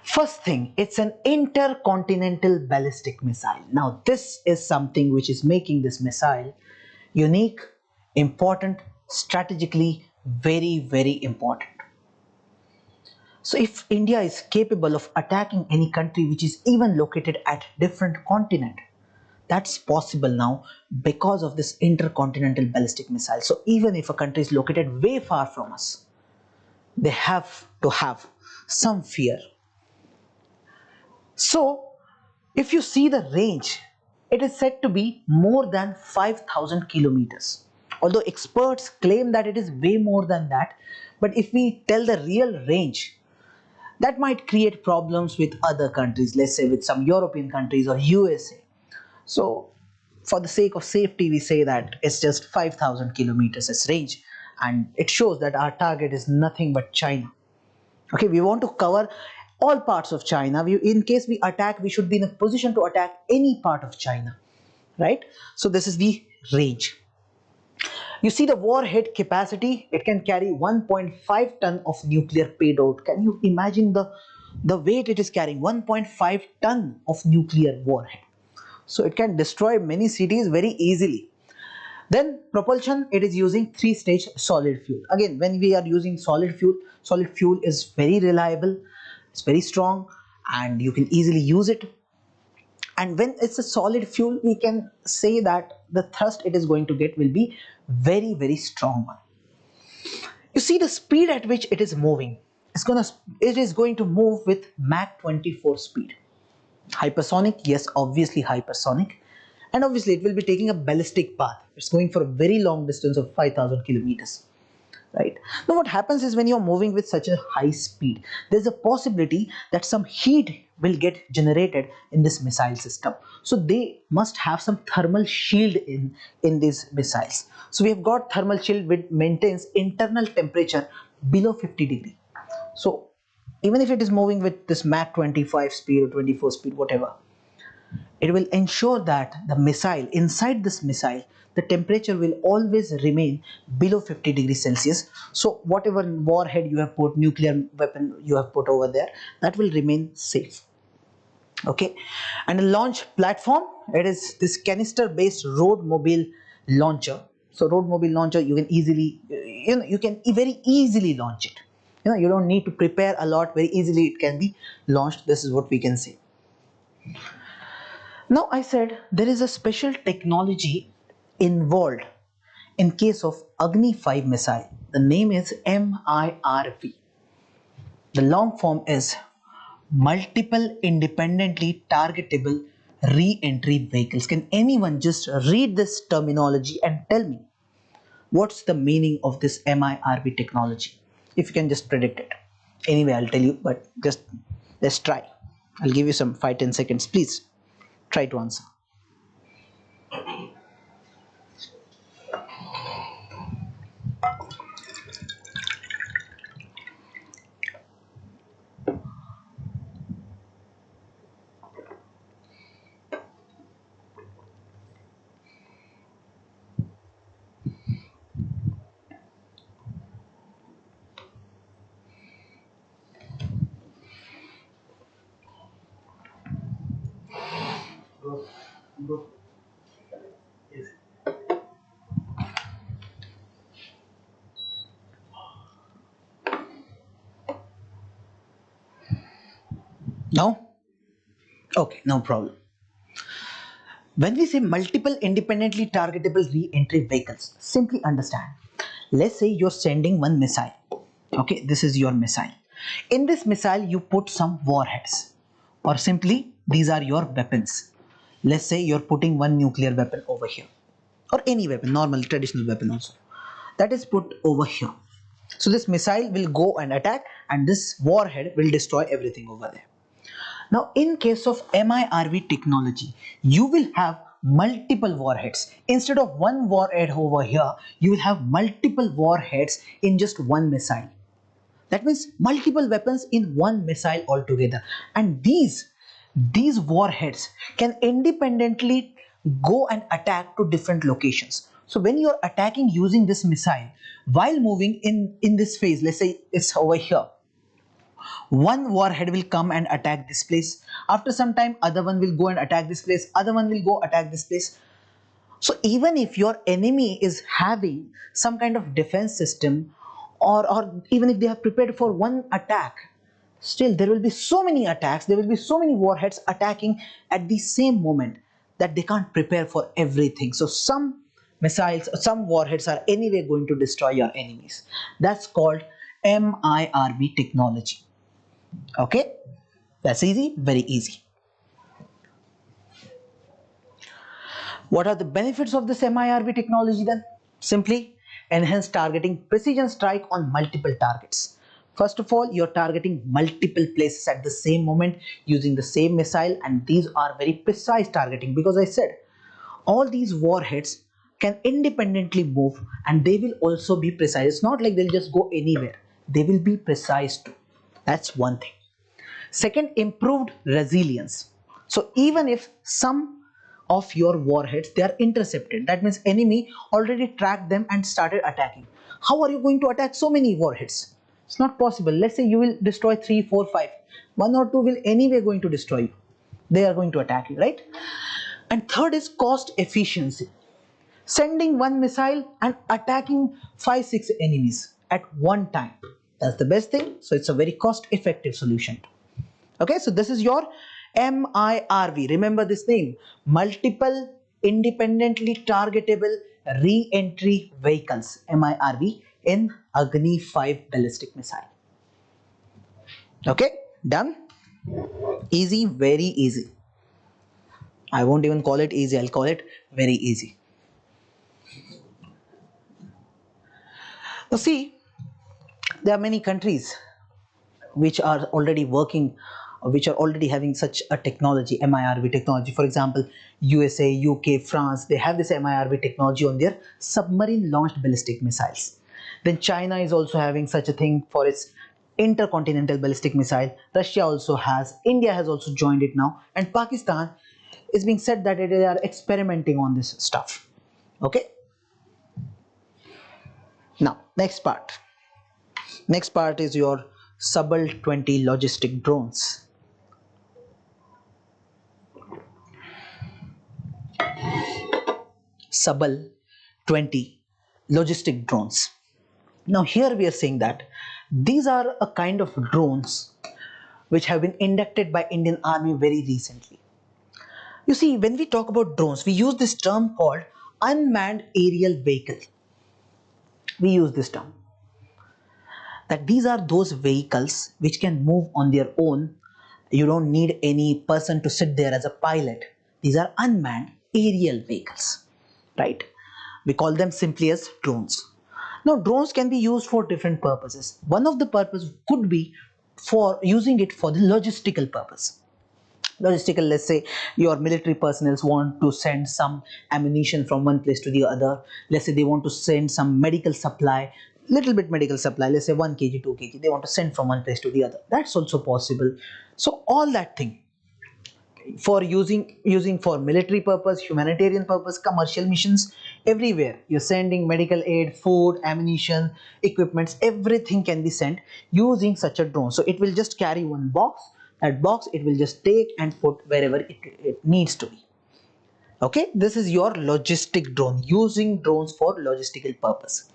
First thing, it's an intercontinental ballistic missile. Now this is something which is making this missile unique, important, strategically very important. So if India is capable of attacking any country which is even located at different continent, that's possible now because of this intercontinental ballistic missile. So even if a country is located way far from us, they have to have some fear. So if you see the range, it is said to be more than 5,000 kilometers. Although experts claim that it is way more than that, but if we tell the real range, that might create problems with other countries, let's say with some European countries or USA. So for the sake of safety, we say that it's just 5,000 kilometers as range, and it shows that our target is nothing but China. Okay, we want to cover all parts of China. In case we attack, we should be in a position to attack any part of China, right? So this is the range. You see the warhead capacity, it can carry 1.5 ton of nuclear payload. Can you imagine the weight it is carrying? 1.5 ton of nuclear warhead. So it can destroy many cities very easily. Then propulsion, it is using 3-stage solid fuel. Again, when we are using solid fuel is very reliable, it's very strong, and you can easily use it. And when it's a solid fuel, we can say that the thrust it is going to get will be very strong one. You see the speed at which it is moving. It is going to move with Mach 24 speed. Hypersonic, yes, obviously hypersonic. And obviously it will be taking a ballistic path. It's going for a very long distance of 5,000 kilometers. Right? Now what happens is when you're moving with such a high speed, there's a possibility that some heat will get generated in this missile system. So they must have some thermal shield in these missiles. So we have got thermal shield which maintains internal temperature below 50 degree. So even if it is moving with this Mach 25 speed or 24 speed, whatever, it will ensure that the missile, inside this missile, the temperature will always remain below 50 degrees Celsius. So whatever warhead you have put, nuclear weapon you have put over there, that will remain safe. Okay, and the launch platform, it is this canister based road mobile launcher. So road mobile launcher, you can easily, you can very easily launch it. You don't need to prepare a lot, very easily it can be launched. This is what we can say. Now I said there is a special technology involved in case of Agni 5 missile. The name is MIRV. The long form is multiple independently targetable re-entry vehicles. Can anyone just read this terminology and tell me what's the meaning of this MIRV technology? If you can just predict it. Anyway, I'll tell you, but just let's try. I'll give you some 5-10 seconds. Please try to answer. No? Okay, no problem. When we say multiple independently targetable re-entry vehicles, simply understand. Let's say you're sending one missile. Okay, this is your missile. In this missile, you put some warheads, or simply these are your weapons. Let's say you're putting one nuclear weapon over here, or any weapon, normal traditional weapon also. That is put over here. So this missile will go and attack, and this warhead will destroy everything over there. Now, in case of MIRV technology, you will have multiple warheads. Instead of one warhead over here, you will have multiple warheads in just one missile. That means multiple weapons in one missile altogether. And these warheads can independently go and attack to different locations. So when you are attacking using this missile, while moving in this phase, let's say it's over here, one warhead will come and attack this place. After some time, other one will go and attack this place, other one will go attack this place. So even if your enemy is having some kind of defense system, or even if they have prepared for one attack, still there will be so many attacks, there will be so many warheads attacking at the same moment that they can't prepare for everything. So some missiles, some warheads are anyway going to destroy your enemies. That's called MIRV technology. Okay, that's easy, very easy. What are the benefits of this MIRV technology then? Simply enhance targeting, precision strike on multiple targets. First of all, you're targeting multiple places at the same moment using the same missile, and these are very precise targeting, because I said all these warheads can independently move and they will also be precise. It's not like they'll just go anywhere. They will be precise too. That's one thing. Second, improved resilience. So even if some of your warheads, they are intercepted, that means enemy already tracked them and started attacking. How are you going to attack so many warheads? It's not possible. Let's say you will destroy 3, 4, 5. One or two will anyway going to destroy you. They are going to attack you, right? And third is cost efficiency. Sending one missile and attacking 5, 6 enemies at one time. That's the best thing. So it's a very cost effective solution. Okay, so this is your MIRV. Remember this name, multiple independently targetable re-entry vehicles, MIRV, in Agni 5 ballistic missile. Okay, done? Easy, very easy. I won't even call it easy, I'll call it very easy. Now see, there are many countries which are already working, which are already having such a technology, MIRV technology. For example, USA, UK, France, they have this MIRV technology on their submarine launched ballistic missiles. Then China is also having such a thing for its intercontinental ballistic missile. Russia also has, India has also joined it now, and Pakistan is being said that they are experimenting on this stuff. Okay, now next part is your Subal 20 logistic drones. Subal 20 logistic drones. Now here we are saying that these are a kind of drones which have been inducted by Indian Army very recently. You see, when we talk about drones, we use this term called unmanned aerial vehicle. We use this term, that these are those vehicles which can move on their own. You don't need any person to sit there as a pilot. These are unmanned aerial vehicles, right? We call them simply as drones. Now drones can be used for different purposes. One of the purpose could be for using it for the logistical purpose. Logistical, let's say your military personnel want to send some ammunition from one place to the other. Let's say they want to send some medical supply, little bit medical supply, let's say 1 kg 2 kg, they want to send from one place to the other. That's also possible. So all that thing for using for military purpose, humanitarian purpose, commercial missions, everywhere you're sending medical aid, food, ammunition, equipments, everything can be sent using such a drone. So it will just carry one box. That box it will just take and put wherever it needs to be. Okay, this is your logistic drone, using drones for logistical purpose.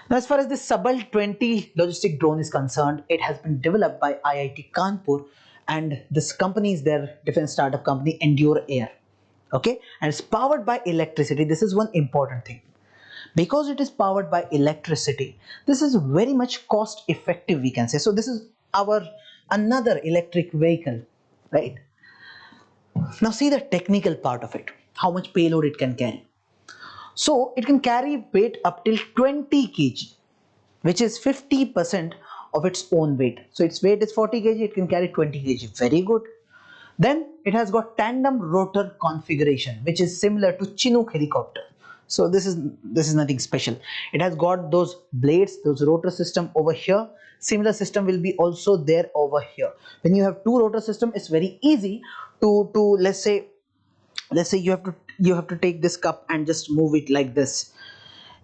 Now, as far as the Subal 20 logistic drone is concerned, it has been developed by IIT Kanpur, and this company is their defense startup company, Endure Air. Okay, and it's powered by electricity. This is one important thing. Because it is powered by electricity, this is very much cost effective, we can say. So this is our another electric vehicle, right? Now see the technical part of it, how much payload it can carry. So it can carry weight up till 20 kg. which is 50% of its own weight. So its weight is 40 kg, it can carry 20 kg. Very good. Then it has got tandem rotor configuration, which is similar to Chinook helicopter. So this is nothing special. It has got those blades, those rotor system over here. Similar system will be also there over here. When you have two rotor system, it's very easy to let's say you have to take this cup and just move it like this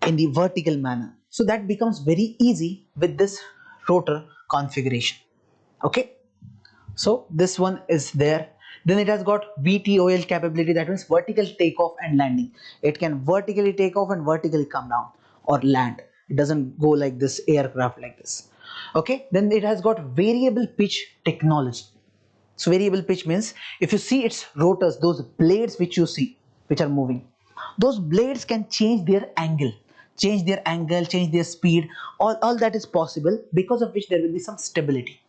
in the vertical manner. So that becomes very easy with this rotor configuration. Okay, so this one is there. Then it has got VTOL capability, that means vertical takeoff and landing. It can vertically take off and vertically come down or land. It doesn't go like this aircraft like this. Okay, then it has got variable pitch technology. So variable pitch means if you see its rotors, those blades which you see which are moving, those blades can change their angle, change their speed. All that is possible, because of which there will be some stability.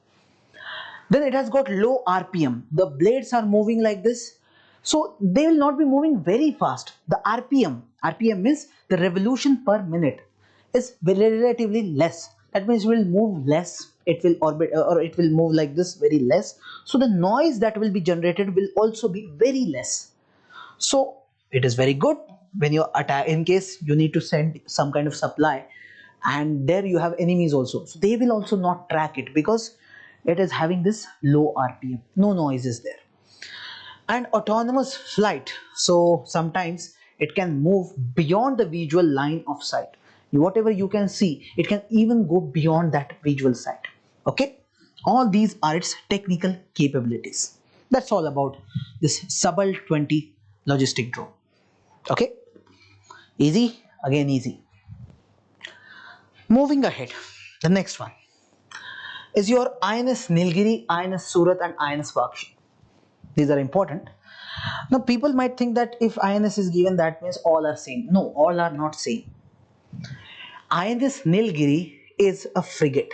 Then it has got low RPM. The blades are moving like this, so they will not be moving very fast. The RPM means the revolution per minute, is relatively less. That means it will move less, it will orbit or it will move like this very less. So the noise that will be generated will also be very less. So it is very good when you attack, in case you need to send some kind of supply and there you have enemies also, so they will also not track it because it is having this low RPM, no noise is there. And autonomous flight, so sometimes it can move beyond the visual line of sight. Whatever you can see, it can even go beyond that visual sight. Okay, all these are its technical capabilities. That's all about this Subal 20 logistic drone. Okay, easy, again easy. Moving ahead, the next one is your INS Nilgiri, INS Surat and INS Vakshi. These are important. Now people might think that if INS is given, that means all are same. No, all are not same. INS Nilgiri is a frigate,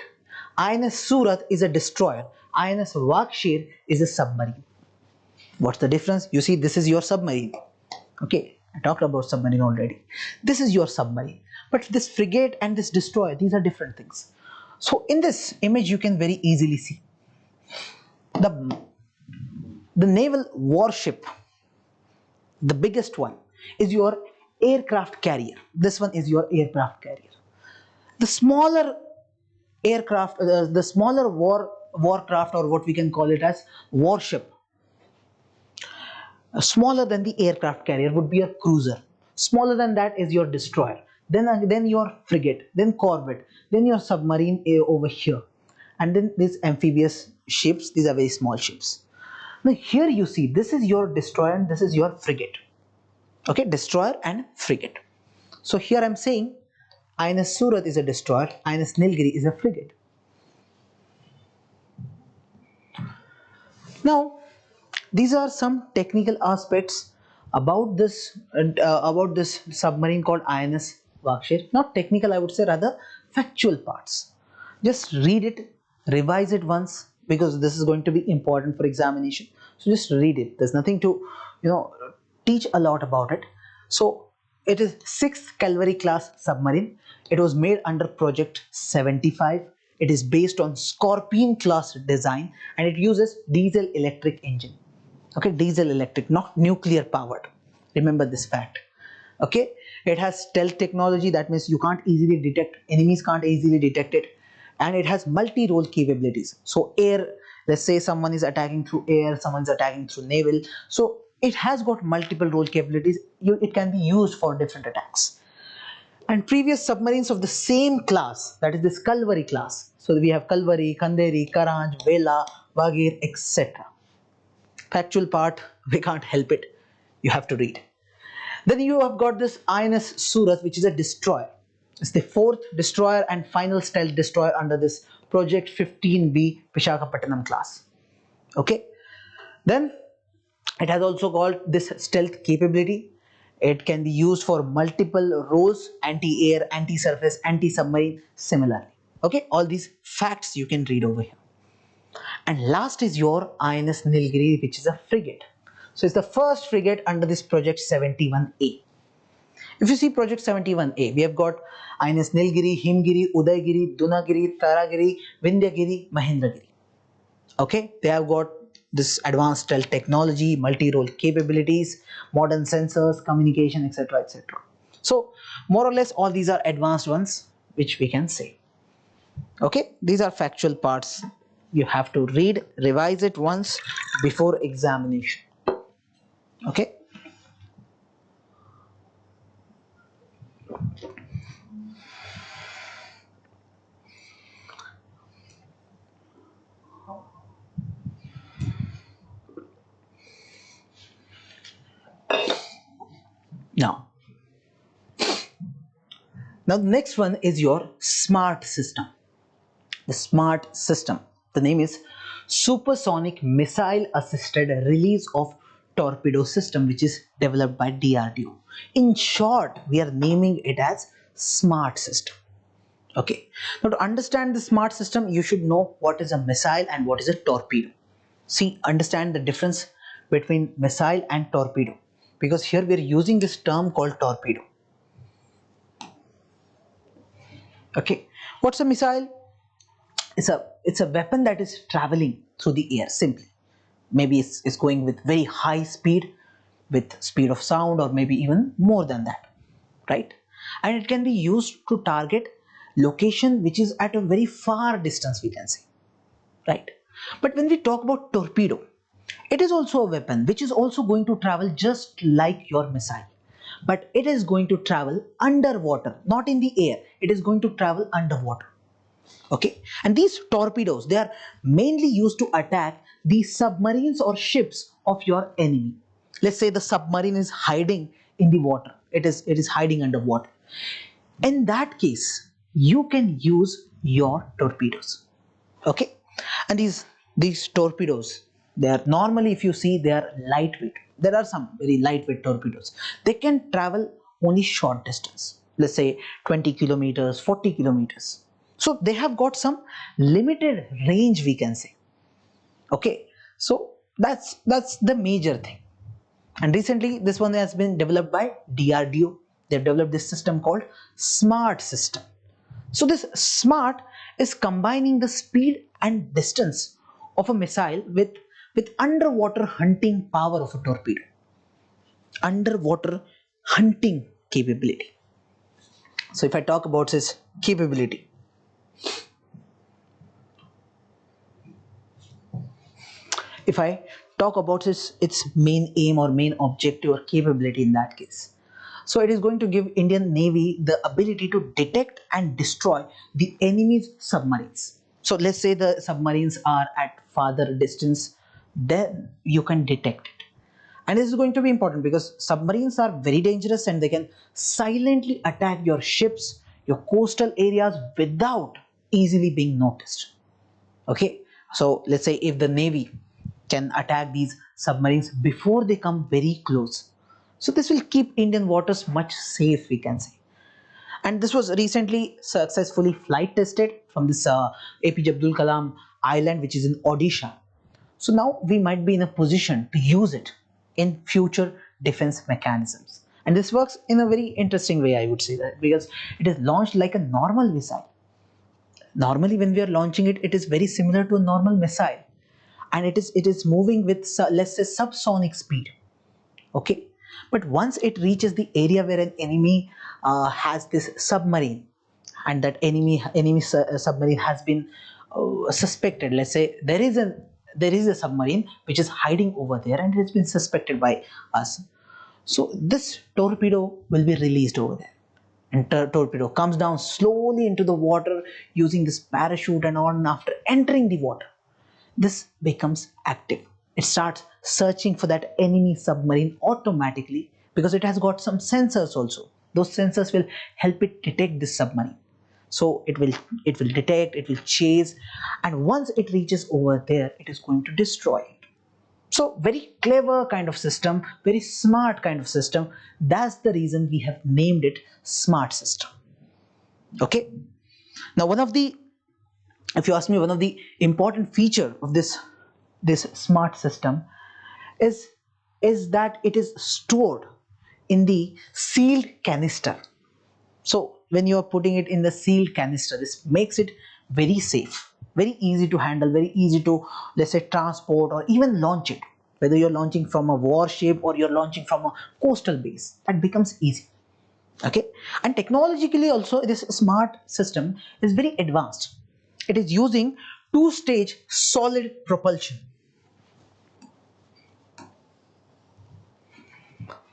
INS Surat is a destroyer, INS Vakshir is a submarine. What's the difference? You see, this is your submarine. Okay, I talked about submarine already. This is your submarine, but this frigate and this destroyer, these are different things. So in this image you can very easily see the naval warship. The biggest one is your aircraft carrier. This one is your aircraft carrier. The smaller aircraft, the smaller warcraft, or what we can call it as warship, smaller than the aircraft carrier would be a cruiser. Smaller than that is your destroyer. Then your frigate, then corvette, then your submarine over here, and then these amphibious ships. These are very small ships. Now here you see, this is your destroyer and this is your frigate. Okay, destroyer and frigate. So here I'm saying INS Surat is a destroyer, INS Nilgiri is a frigate. Now these are some technical aspects about this submarine called INS Vakshir. Not technical, I would say, rather factual parts. Just read it, revise it once, because this is going to be important for examination. So just read it. There's nothing to teach a lot about it. So it is 6th Calvary class submarine. It was made under Project 75. It is based on Scorpion class design and it uses diesel electric engine. Okay, diesel electric, not nuclear powered. Remember this fact. Okay, it has stealth technology, that means you can't easily detect, enemies can't easily detect it, and it has multi-role capabilities. So air, let's say someone is attacking through air, someone's attacking through naval, so it has got multiple role capabilities. It can be used for different attacks. And previous submarines of the same class, that is this Kalvari class, so we have Kalvari, Kanderi, Karanj, Vela, Vagir, etc. Factual part, we can't help it, you have to read. Then you have got this INS Surat, which is a destroyer. It's the 4th destroyer and final stealth destroyer under this Project 15B Visakhapatnam class. Okay, then it has also got this stealth capability. It can be used for multiple roles: anti-air, anti-surface, anti-submarine, similarly. Okay, all these facts you can read over here. And last is your INS Nilgiri, which is a frigate. So it's the first frigate under this Project 71A. If you see project 71A, we have got INS Nilgiri, Himgiri, Udaygiri, Dunagiri, Taragiri, Vindyagiri, Mahendragiri. Okay, they have got this advanced stealth technology, multi-role capabilities, modern sensors, communication, etc., etc. So more or less all these are advanced ones which we can say. Okay, these are factual parts. You have to read, revise it once before examination. Okay. Now, the next one is your smart system. The smart system. The name is Supersonic Missile Assisted Release of Torpedo System, which is developed by DRDO. In short, we are naming it as smart system. Okay. Now, to understand the smart system, you should know what is a missile and what is a torpedo. See, understand the difference between missile and torpedo, because here we are using this term called torpedo. Okay. What's a missile? It's a weapon that is traveling through the air simply. Maybe it's going with very high speed, with speed of sound, or maybe even more than that, right? And it can be used to target location which is at a very far distance, we can say, right? But when we talk about torpedo, it is also a weapon which is also going to travel just like your missile, but it is going to travel underwater, not in the air. It is going to travel underwater. Okay, and these torpedoes, they are mainly used to attack the submarines or ships of your enemy. Let's say the submarine is hiding in the water, it is hiding underwater. In that case, you can use your torpedoes. Okay, and these torpedoes, they are normally, if you see, they are lightweight. There are some very lightweight torpedoes. They can travel only short distance, let's say 20 kilometers, 40 kilometers. So they have got some limited range, we can say. Okay, so that's the major thing. And recently this one has been developed by DRDO. They've developed this system called smart system. So this smart is combining the speed and distance of a missile with underwater hunting power of a torpedo. Underwater hunting capability. So if I talk about this capability, if I talk about its main aim or main objective or capability in that case, so it is going to give Indian Navy the ability to detect and destroy the enemy's submarines. So let's say the submarines are at farther distance, then you can detect it. And this is going to be important because submarines are very dangerous and they can silently attack your ships, your coastal areas without easily being noticed. Okay, so let's say if the Navy can attack these submarines before they come very close, so this will keep Indian waters much safe, we can say. And this was recently successfully flight tested from this APJ Abdul Kalam Island, which is in Odisha. So now we might be in a position to use it in future defense mechanisms. And this works in a very interesting way, I would say, that because it is launched like a normal missile. Normally when we are launching it, it is very similar to a normal missile, and it is moving with let's say subsonic speed. Okay, but once it reaches the area where an enemy has this submarine, and that enemy submarine has been suspected. Let's say there is a submarine which is hiding over there and it has been suspected by us. So this torpedo will be released over there, and torpedo comes down slowly into the water using this parachute and on. After entering the water, this becomes active. It starts searching for that enemy submarine automatically because it has got some sensors also. Those sensors will help it detect this submarine. So it will detect, it will chase, and once it reaches over there, it is going to destroy it. So very clever kind of system, very smart kind of system. That's the reason we have named it smart system. Okay. Now if you ask me, one of the important feature of this smart system is that it is stored in the sealed canister. So when you are putting it in the sealed canister, this makes it very safe, very easy to handle, very easy to, let's say, transport or even launch it. Whether you're launching from a warship or you're launching from a coastal base, that becomes easy. Okay, and technologically also this smart system is very advanced. It is using two-stage solid propulsion.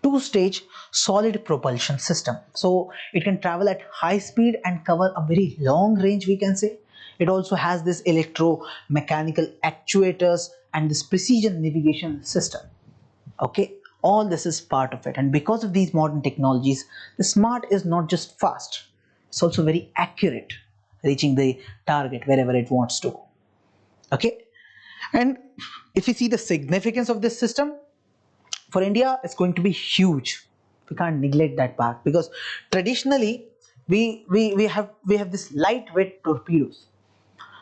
Two-stage solid propulsion system, so it can travel at high speed and cover a very long range, we can say. It also has this electromechanical actuators and this precision navigation system. Okay, all this is part of it, and because of these modern technologies, the smart is not just fast, it's also very accurate, reaching the target wherever it wants to. Okay, and if you see the significance of this system for India, it's going to be huge. We can't neglect that part, because traditionally we have this lightweight torpedoes.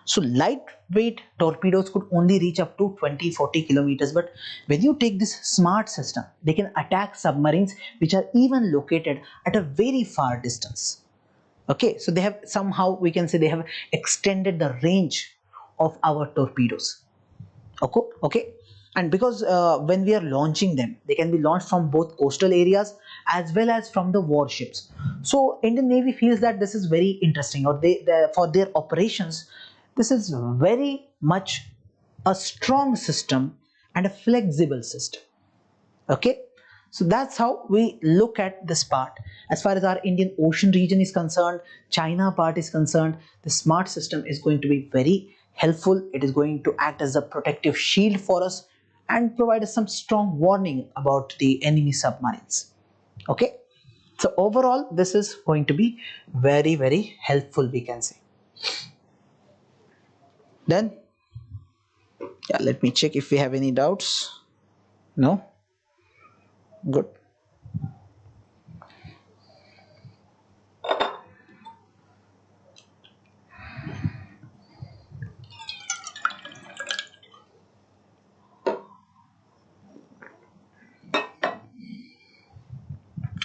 So lightweight torpedoes could only reach up to 20-40 kilometers, but when you take this smart system, they can attack submarines which are even located at a very far distance. Okay, so they have, somehow we can say, they have extended the range of our torpedoes. Okay, okay. And because when we are launching them, they can be launched from both coastal areas as well as from the warships. So Indian Navy feels that this is very interesting, or for their operations, this is very much a strong system and a flexible system. Okay, so that's how we look at this part. As far as our Indian Ocean region is concerned, China part is concerned, the smart system is going to be very helpful. It is going to act as a protective shield for us and provide us some strong warning about the enemy submarines. Okay, so overall this is going to be very, very helpful, we can say. Then yeah, let me check if we have any doubts. No, good.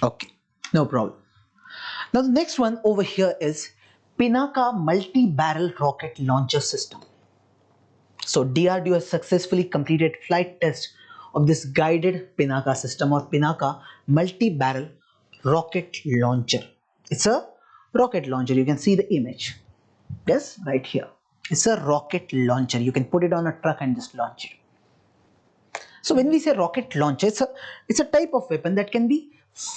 Okay, no problem. Now the next one over here is Pinaka multi-barrel rocket launcher system. So DRDO has successfully completed flight test of this guided Pinaka system, or Pinaka multi-barrel rocket launcher. It's a rocket launcher. You can see the image. Yes, right here. It's a rocket launcher. You can put it on a truck and just launch it. So when we say rocket launcher, it's a type of weapon that can be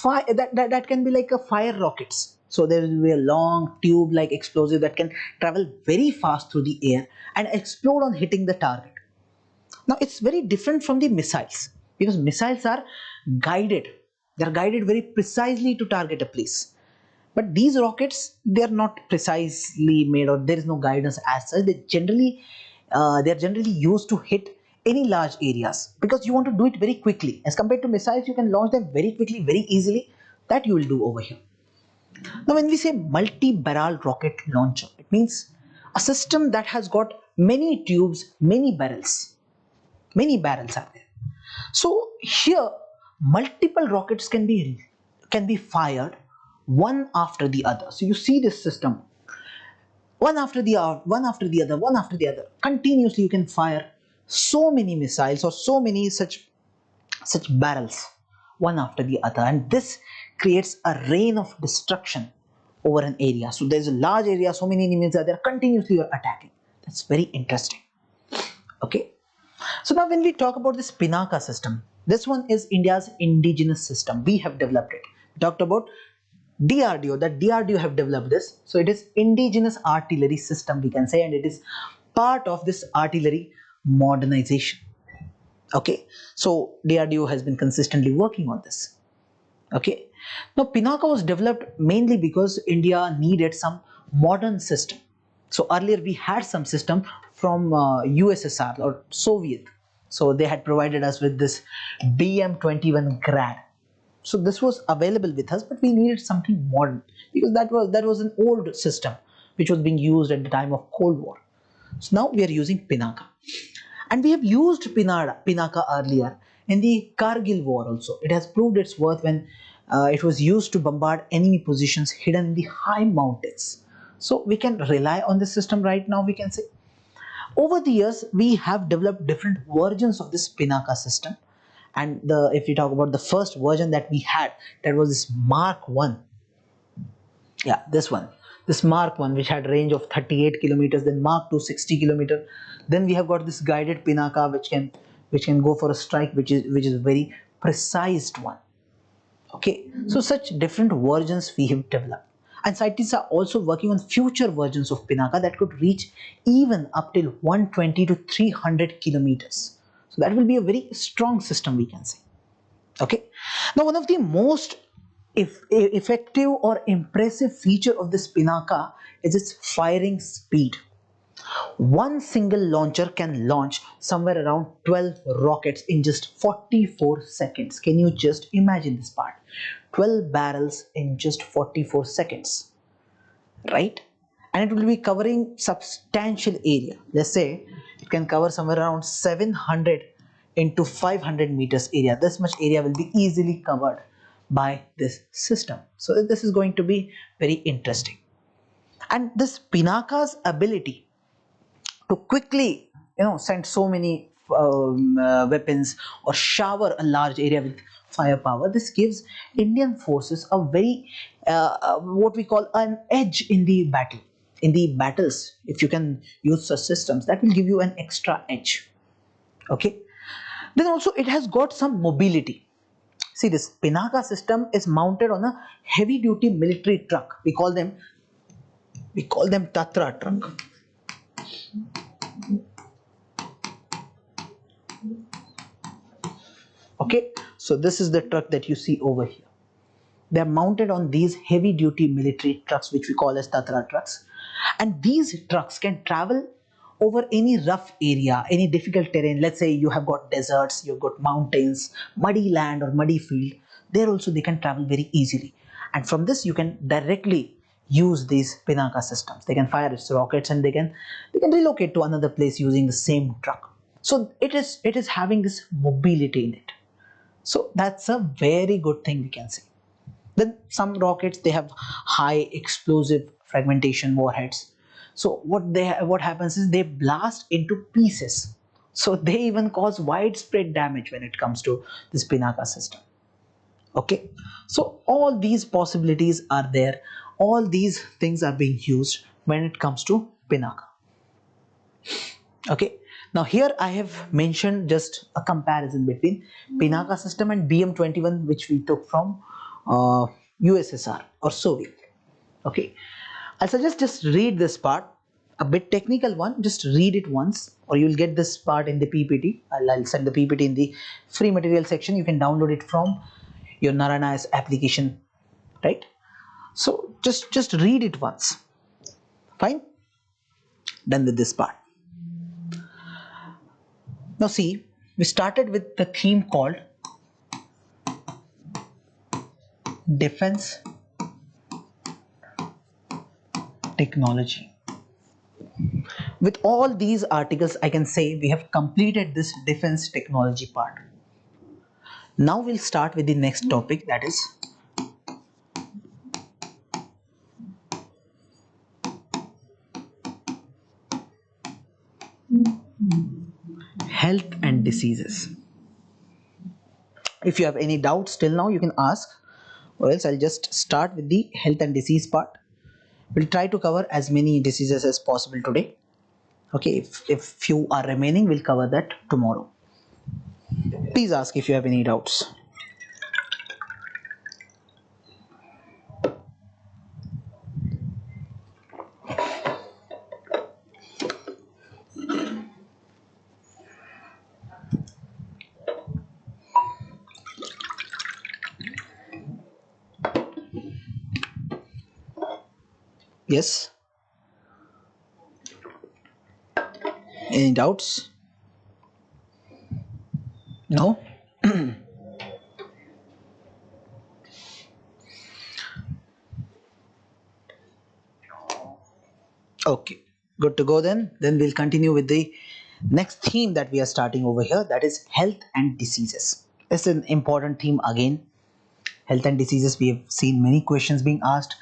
that can be like a fire rockets. So there will be a long tube like explosive that can travel very fast through the air and explode on hitting the target. Now it's very different from the missiles, because missiles are guided. They are guided very precisely to target a place. But these rockets, they are not precisely made, or there is no guidance as such. They are generally used to hit any large areas, because you want to do it very quickly. As compared to missiles, you can launch them very quickly, very easily. That you will do over here. Now when we say multi-barrel rocket launcher, it means a system that has got many tubes, many barrels. Many barrels are there. So here multiple rockets can be fired one after the other. So you see this system, one after the other, one after the other, one after the other. Continuously you can fire so many missiles or so many such barrels one after the other, and this creates a rain of destruction over an area. So there's a large area, so many enemies are there, continuously you're attacking. That's very interesting. Okay, so now when we talk about this Pinaka system, this one is India's indigenous system. We have developed it. We talked about DRDO, that DRDO have developed this. So it is indigenous artillery system, we can say, and it is part of this artillery modernization. Okay, so DRDO has been consistently working on this. Okay, now Pinaka was developed mainly because India needed some modern system. So earlier we had some system from USSR or Soviet. So they had provided us with this BM-21 Grad. So this was available with us, but we needed something modern, because that was an old system which was being used at the time of Cold War. So now we are using Pinaka, and we have used Pinaka earlier in the Kargil war also. It has proved its worth when It was used to bombard enemy positions hidden in the high mountains. So we can rely on this system right now, we can say. Over the years, we have developed different versions of this Pinaka system. And if you talk about the first version that we had, that was this Mark 1. Yeah, this Mark 1, which had range of 38 kilometers, then Mark 2 60 kilometer. Then we have got this guided Pinaka, which can go for a strike, which is a very precise one. Okay, so such different versions we have developed, and scientists are also working on future versions of Pinaka that could reach even up till 120 to 300 kilometers. So that will be a very strong system, we can say. Okay, now one of the most effective or impressive feature of this Pinaka is its firing speed. One single launcher can launch somewhere around 12 rockets in just 44 seconds. Can you just imagine this part? 12 barrels in just 44 seconds, right? And it will be covering substantial area. Let's say it can cover somewhere around 700 into 500 meters area. This much area will be easily covered by this system. So this is going to be very interesting. And this Pinaka's ability to quickly send so many weapons or shower a large area with firepower, this gives Indian forces a very what we call an edge in the battles. If you can use such systems, that will give you an extra edge. Okay, then also it has got some mobility. See, this Pinaka system is mounted on a heavy duty military truck. We call them Tatra truck. Okay, so this is the truck that you see over here. They are mounted on these heavy duty military trucks, which we call as Tatra trucks, and these trucks can travel over any rough area, any difficult terrain. Let's say you have got deserts, you've got mountains, muddy land or muddy field. There also they can travel very easily, and from this you can directly use these Pinaka systems. They can fire its rockets, and they can relocate to another place using the same truck. So it is having this mobility in it. So that's a very good thing, we can say. Then some rockets, they have high explosive fragmentation warheads. So what happens is they blast into pieces. So they even cause widespread damage when it comes to this Pinaka system. Okay, so all these possibilities are there. All these things are being used when it comes to Pinaka. Okay, now here I have mentioned just a comparison between Pinaka system and BM-21, which we took from USSR or Soviet. Okay, I suggest just read this part, a bit technical one. Just read it once, or you'll get this part in the PPT. I'll send the PPT in the free material section. You can download it from your Narana's application, right? So just read it once. Fine, done with this part. Now see, we started with the theme called Defense Technology. With all these articles, I can say we have completed this defense technology part. Now we'll start with the next topic, that is health and diseases. If you have any doubts till now, you can ask, or else I'll just start with the health and disease part. We'll try to cover as many diseases as possible today. Okay, if few are remaining, we'll cover that tomorrow. Please ask if you have any doubts. Yes? Any doubts? No? Okay, good to go then. Then we'll continue with the next theme that we are starting over here, that is health and diseases. It's an important theme again. Health and diseases, we have seen many questions being asked.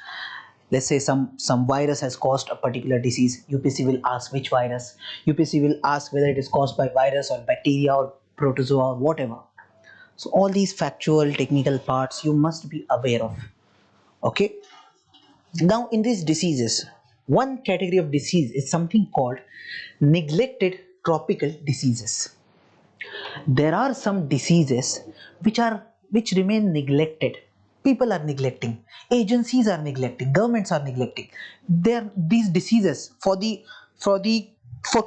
Let's say some virus has caused a particular disease. UPSC will ask which virus. UPSC will ask whether it is caused by virus or bacteria or protozoa or whatever. So all these factual technical parts you must be aware of. Okay. Now in these diseases, one category of disease is something called neglected tropical diseases. There are some diseases which remain neglected. People are neglecting, agencies are neglecting, governments are neglecting. These diseases, for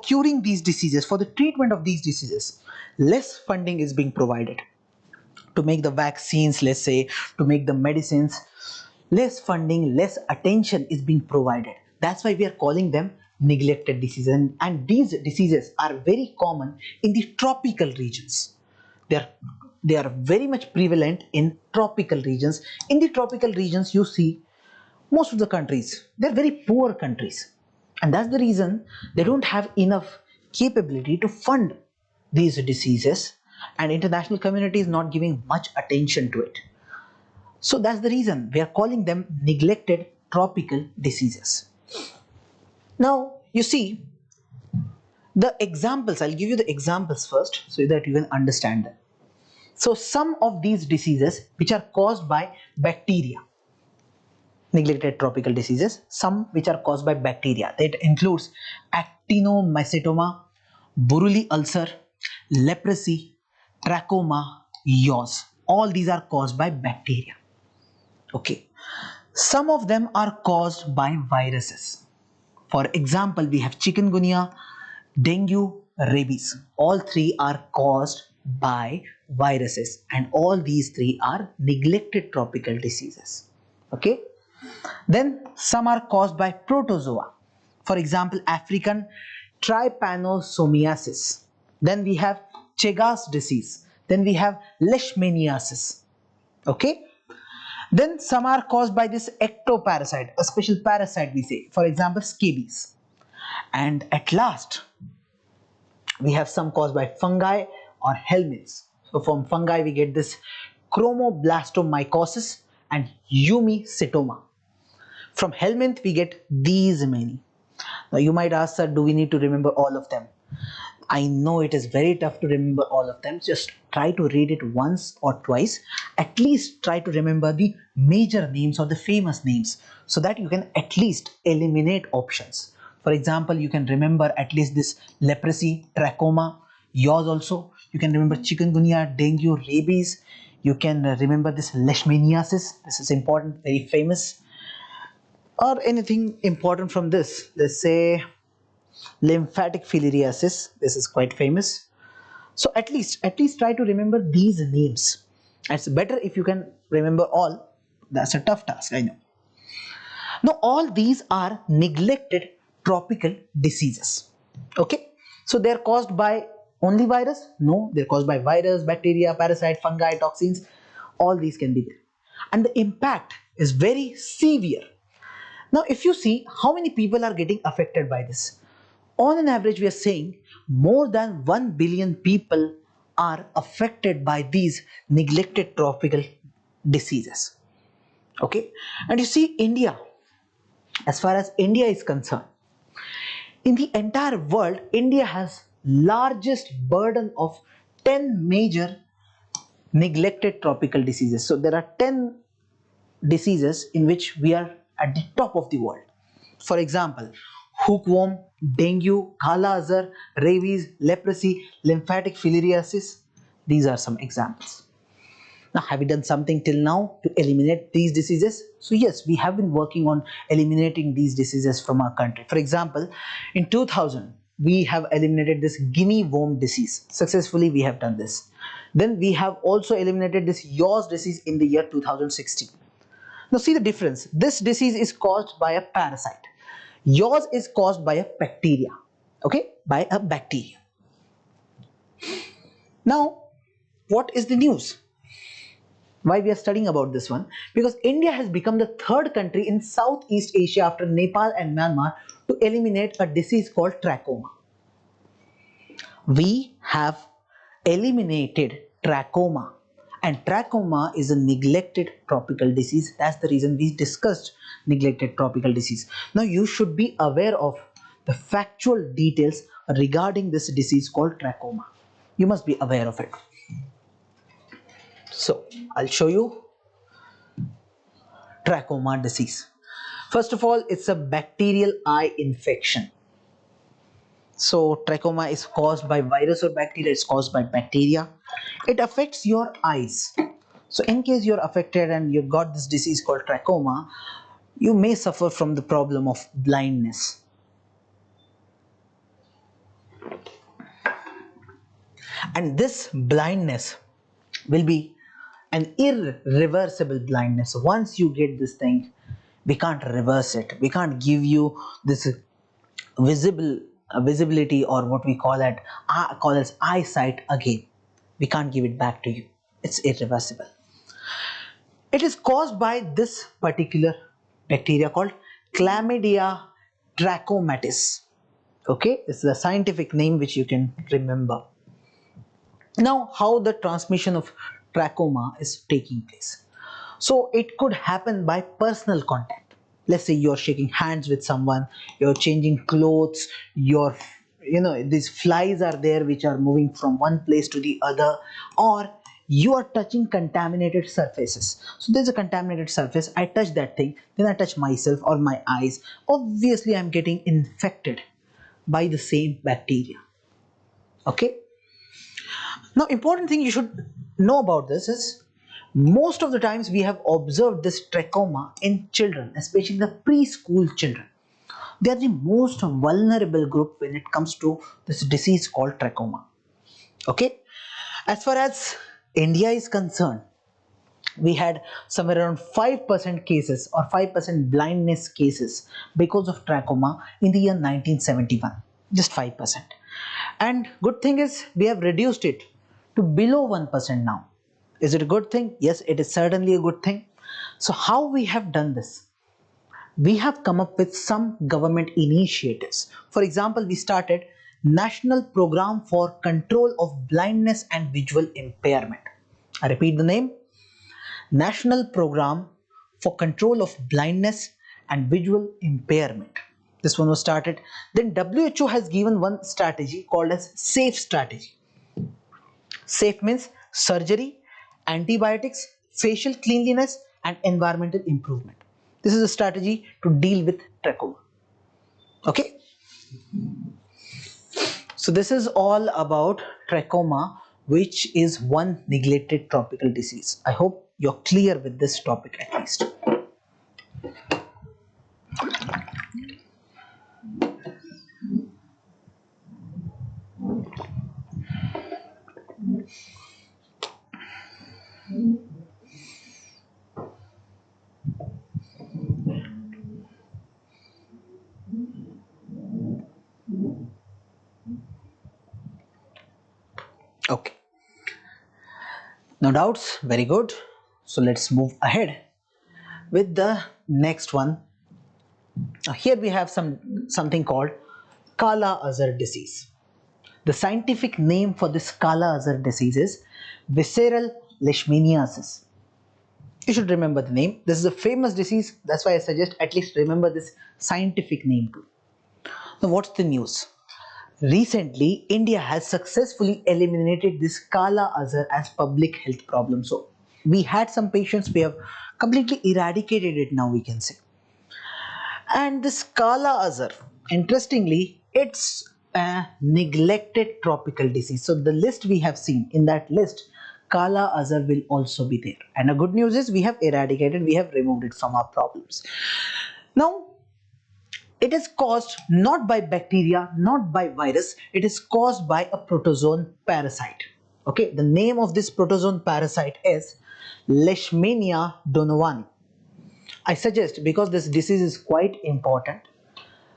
curing these diseases, for the treatment of these diseases, less funding is being provided. To make the vaccines, let's say, to make the medicines, less funding, less attention is being provided. That's why we are calling them neglected diseases. And these diseases are very common in the tropical regions. They are very much prevalent in tropical regions. In the tropical regions, you see most of the countries, they're very poor countries. And that's the reason they don't have enough capability to fund these diseases, and international community is not giving much attention to it. So that's the reason we are calling them neglected tropical diseases. Now, you see, the examples, I'll give you the examples first so that you can understand them. So some of these diseases which are caused by bacteria, neglected tropical diseases, some which are caused by bacteria, that includes actinomycetoma, Buruli ulcer, leprosy, trachoma, yaws. All these are caused by bacteria. Okay. Some of them are caused by viruses. For example, we have chikungunya, dengue, rabies. All three are caused by viruses, and all these three are neglected tropical diseases. Okay. Then some are caused by protozoa. For example, African trypanosomiasis. Then we have Chagas disease. Then we have leishmaniasis. Okay. Then some are caused by this ectoparasite, a special parasite we say. For example, scabies. And at last, we have some caused by fungi or helminths. So from fungi we get this chromoblastomycosis and eumycetoma. From helminth we get these many. Now you might ask, sir, do we need to remember all of them? I know it is very tough to remember all of them. Just try to read it once or twice. At least try to remember the major names or the famous names so that you can at least eliminate options. For example, you can remember at least this leprosy, trachoma, yaws also. You can remember chikungunya, dengue, rabies. You can remember this leishmaniasis. This is important, very famous. Or anything important from this. Let's say lymphatic filariasis. This is quite famous. So at least try to remember these names. It's better if you can remember all. That's a tough task, I know. Now all these are neglected tropical diseases. Okay, so they're caused by only virus? No, they're caused by virus, bacteria, parasite, fungi, toxins. All these can be there, and the impact is very severe. Now if you see how many people are getting affected by this, on an average we are saying more than 1 billion people are affected by these neglected tropical diseases. Okay, and you see India, as far as India is concerned, in the entire world, India has largest burden of 10 major neglected tropical diseases. So there are 10 diseases in which we are at the top of the world. For example, hookworm, dengue, kala azar, rabies, leprosy, lymphatic filariasis. These are some examples. Now, have we done something till now to eliminate these diseases? So yes, we have been working on eliminating these diseases from our country. For example, in 2000, we have eliminated this guinea worm disease. Successfully, we have done this. Then we have also eliminated this yaws disease in the year 2016. Now see the difference. This disease is caused by a parasite. Yaws is caused by a bacteria. Okay, by a bacteria. Now, what is the news? Why we are studying about this one? Because India has become the third country in Southeast Asia after Nepal and Myanmar to eliminate a disease called trachoma. We have eliminated trachoma, And trachoma is a neglected tropical disease. That's the reason we discussed neglected tropical disease. Now you should be aware of the factual details regarding this disease called trachoma. You must be aware of it. So I'll show you trachoma disease. First of all, it's a bacterial eye infection. So trachoma is caused by virus or bacteria. It's caused by bacteria. It affects your eyes. So in case you're affected and you've got this disease called trachoma, you may suffer from the problem of blindness. And this blindness will be an irreversible blindness. Once you get this thing, we can't reverse it. We can't give you this visibility, or what we call it, call as eyesight again. We can't give it back to you. It's irreversible. It is caused by this particular bacteria called Chlamydia trachomatis. Okay, this is a scientific name which you can remember. Now, how the transmission of trachoma is taking place? So it could happen by personal contact. Let's say you're shaking hands with someone, you're changing clothes, these flies are there which are moving from one place to the other, or you are touching contaminated surfaces. So there's a contaminated surface, I touch that thing, then I touch myself or my eyes. Obviously, I'm getting infected by the same bacteria. Okay. Now, important thing you should know about this is, most of the times we have observed this trachoma in children, especially the preschool children. They are the most vulnerable group when it comes to this disease called trachoma. Okay. As far as India is concerned, we had somewhere around 5% cases or 5% blindness cases because of trachoma in the year 1971. Just 5%. And good thing is we have reduced it to below 1% now. Is it a good thing? Yes, it is certainly a good thing. So how we have done this? We have come up with some government initiatives. For example, we started National Program for Control of Blindness and Visual Impairment. I repeat the name. National Program for Control of Blindness and Visual Impairment. This one was started. Then WHO has given one strategy called as SAFE strategy. SAFE means surgery, antibiotics, facial cleanliness and environmental improvement. This is a strategy to deal with trachoma. Okay. So this is all about trachoma, which is one neglected tropical disease. I hope you're clear with this topic at least. Okay. No doubts. Very good. So let's move ahead with the next one. Here we have something called Kala Azar disease. The scientific name for this Kala Azar disease is visceral leishmaniasis. You should remember the name. This is a famous disease. That's why I suggest at least remember this scientific name too. Now, what's the news? Recently, India has successfully eliminated this Kala Azar as public health problem. So we had some patients, we have completely eradicated it now, we can say. And this Kala Azar, interestingly, it's a neglected tropical disease. So the list we have seen, in that list, Kala Azar will also be there. And the good news is we have eradicated, we have removed it from our problems. Now, it is caused not by bacteria, not by virus, it is caused by a protozoan parasite. Okay, the name of this protozoan parasite is Leishmania donovani. I suggest, because this disease is quite important,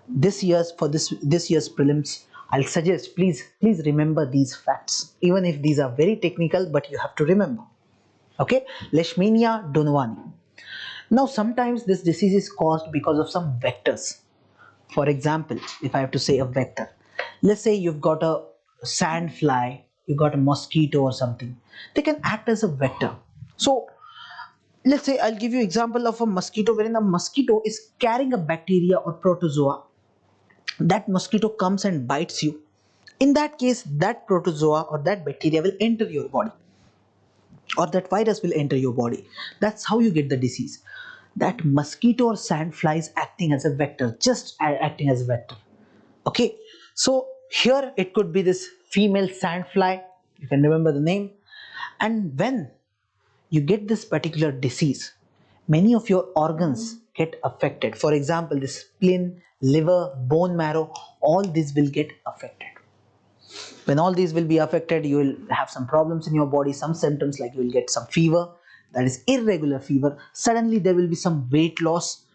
this year's prelims, I'll suggest please remember these facts, even if these are very technical, but you have to remember. Okay, Leishmania donovani. Now sometimes this disease is caused because of some vectors. For example, if I have to say a vector, let's say you've got a sand fly you got a mosquito or something, they can act as a vector. So let's say I'll give you example of a mosquito, wherein a mosquito is carrying a bacteria or protozoa. That mosquito comes and bites you. In that case, that protozoa or that bacteria will enter your body, or that virus will enter your body. That's how you get the disease. That mosquito or sandfly is acting as a vector, just acting as a vector. Okay, so here it could be this female sandfly, you can remember the name. And when you get this particular disease, many of your organs get affected. For example, the spleen, liver, bone marrow, all these will get affected. When all these will be affected, you will have some problems in your body, some symptoms, like you will get some fever, that is irregular fever. Suddenly there will be some weight loss.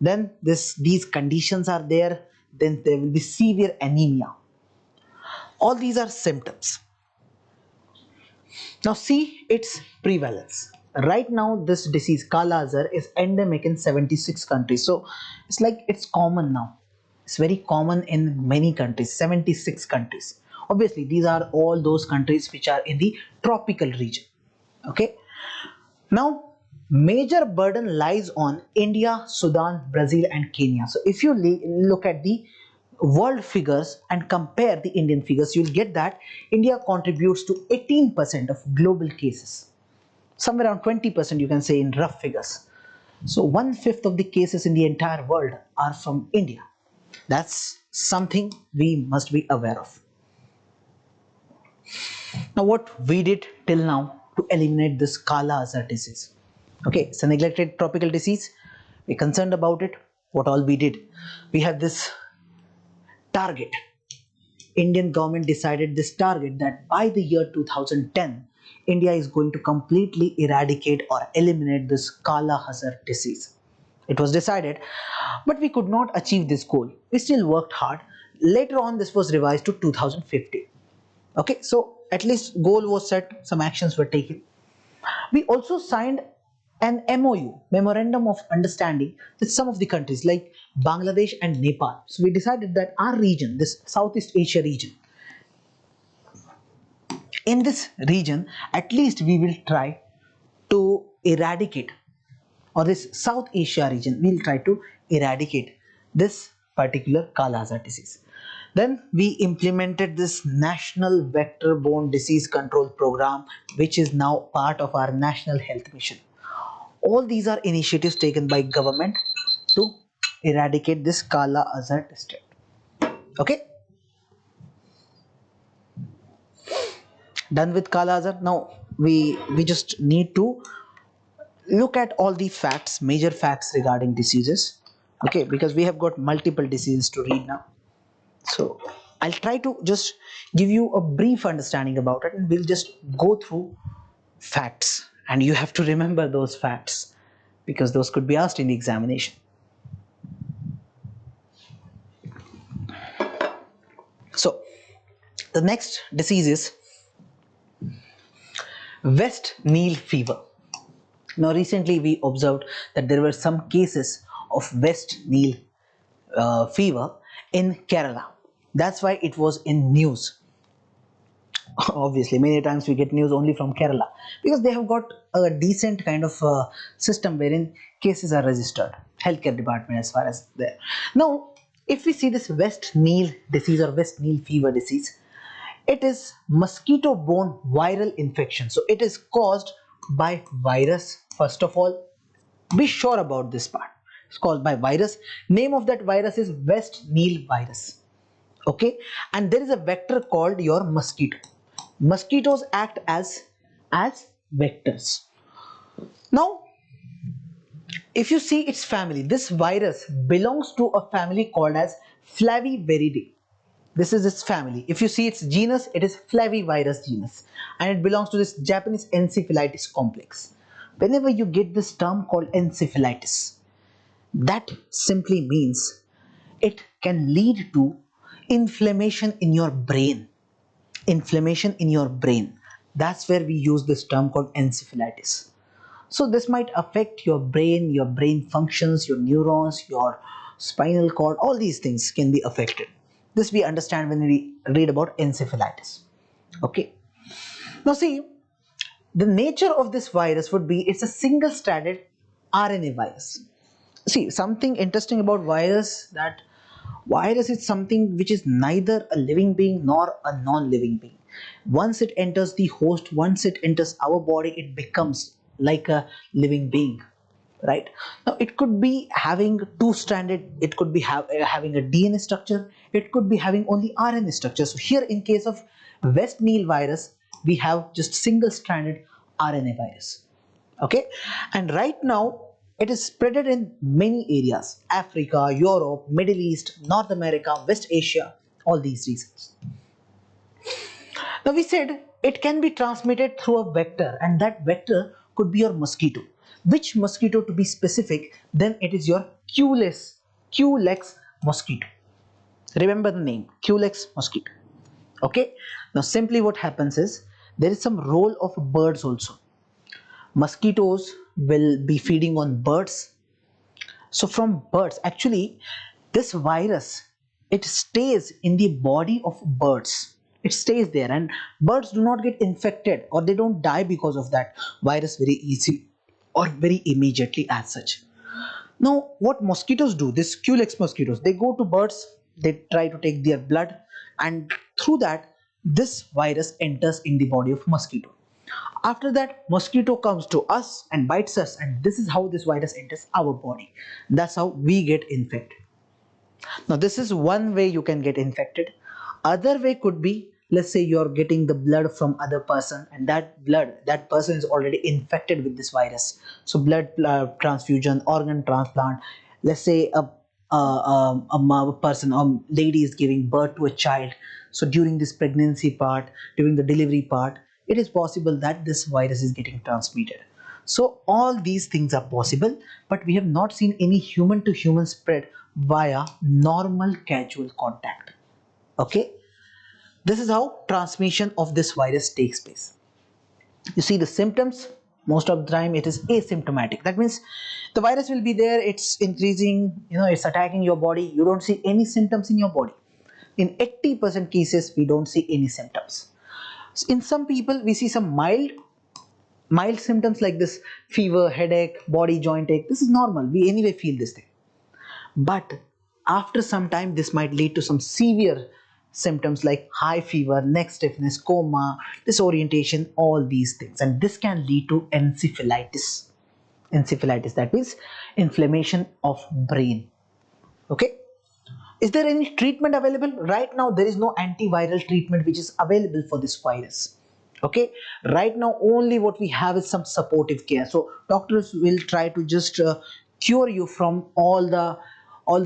Then these conditions are there. Then there will be severe anemia. All these are symptoms. Now see its prevalence. Right now this disease Kala Azar is endemic in 76 countries. So it's like it's common now. It's very common in many countries, 76 countries. Obviously these are all those countries which are in the tropical region. Okay. Now major burden lies on India, Sudan, Brazil and Kenya. So if you look at the world figures and compare the Indian figures, you'll get that India contributes to 18% of global cases. Somewhere around 20% you can say in rough figures. So 1/5 of the cases in the entire world are from India. That's something we must be aware of. Now what we did till now to eliminate this Kala Azar disease. Okay, it's a neglected tropical disease. We're concerned about it. What all we did? We had this target. Indian government decided this target that by the year 2010, India is going to completely eradicate or eliminate this Kala Azar disease. It was decided, but we could not achieve this goal. We still worked hard. Later on, this was revised to 2050. Okay, so at least goal was set, some actions were taken. We also signed an MOU, Memorandum of Understanding, with some of the countries like Bangladesh and Nepal. So we decided that our region, this Southeast Asia region, in this region, at least we will try to eradicate, or this South Asia region, we will try to eradicate this particular Kala Azar disease. Then we implemented this National Vector-Borne Disease Control Program, which is now part of our National Health Mission. All these are initiatives taken by government to eradicate this Kala Azar district. Okay, done with Kala Azar. Now we just need to look at all the facts, major facts regarding diseases. Okay, because we have got multiple diseases to read now. So I'll try to just give you a brief understanding about it, and we'll just go through facts, and you have to remember those facts because those could be asked in the examination. So the next disease is West Nile fever. Now recently we observed that there were some cases of West Nile fever in Kerala. That's why it was in news. Obviously many times we get news only from Kerala because they have got a decent kind of system wherein cases are registered, healthcare department as far as there. Now if we see this West Nile disease or West Nile fever disease, it is mosquito borne viral infection. So it is caused by virus. First of all, be sure about this part. It's caused by virus. Name of that virus is West Nile virus. Okay, and there is a vector called your mosquito. Mosquitoes act as vectors. Now if you see its family, this virus belongs to a family called as Flaviviridae. This is its family. If you see its genus, it is Flavivirus genus, and it belongs to this Japanese encephalitis complex. Whenever you get this term called encephalitis, that simply means it can lead to inflammation in your brain. Inflammation in your brain. That's where we use this term called encephalitis. So this might affect your brain functions, your neurons, your spinal cord, all these things can be affected. This we understand when we read about encephalitis. Okay. Now see, the nature of this virus would be it's a single-stranded RNA virus. See, something interesting about virus, that virus is something which is neither a living being nor a non-living being. Once it enters the host, once it enters our body, it becomes like a living being, right? Now it could be having two-stranded, it could be having a DNA structure, it could be having only RNA structure. So here in case of West Nile virus, we have just single-stranded RNA virus. Okay, and right now it is spreaded in many areas: Africa, Europe, Middle East, North America, West Asia, all these regions. Now we said it can be transmitted through a vector, and that vector could be your mosquito. Which mosquito to be specific? Then it is your Culex mosquito. Remember the name, Culex mosquito. Okay, now simply what happens is there is some role of birds also. Mosquitoes will be feeding on birds. So from birds, actually this virus, it stays in the body of birds. It stays there, and birds do not get infected or they don't die because of that virus very easily or very immediately as such. Now what mosquitoes do, this Culex mosquitoes, they go to birds, they try to take their blood, and through that this virus enters in the body of mosquito. After that, mosquito comes to us and bites us, and this is how this virus enters our body. That's how we get infected. Now this is one way you can get infected. Other way could be, let's say you're getting the blood from other person, and that person is already infected with this virus. So blood transfusion, organ transplant. Let's say a person, a lady is giving birth to a child. So during this pregnancy part, during the delivery part, it is possible that this virus is getting transmitted. So all these things are possible, but we have not seen any human to human spread via normal casual contact. Okay, this is how transmission of this virus takes place. You see the symptoms, most of the time it is asymptomatic. That means the virus will be there, it's increasing, it's attacking your body, you don't see any symptoms in your body. In 80% cases we don't see any symptoms. In some people we see some mild symptoms like this: fever, headache, body joint ache. This is normal, we anyway feel this thing. But after some time this might lead to some severe symptoms like high fever, neck stiffness, coma, disorientation, all these things, and this can lead to encephalitis, that means inflammation of brain. Okay, is there any treatment available? Right now there is no antiviral treatment which is available for this virus. Okay, right now only what we have is some supportive care. So doctors will try to just cure you from all the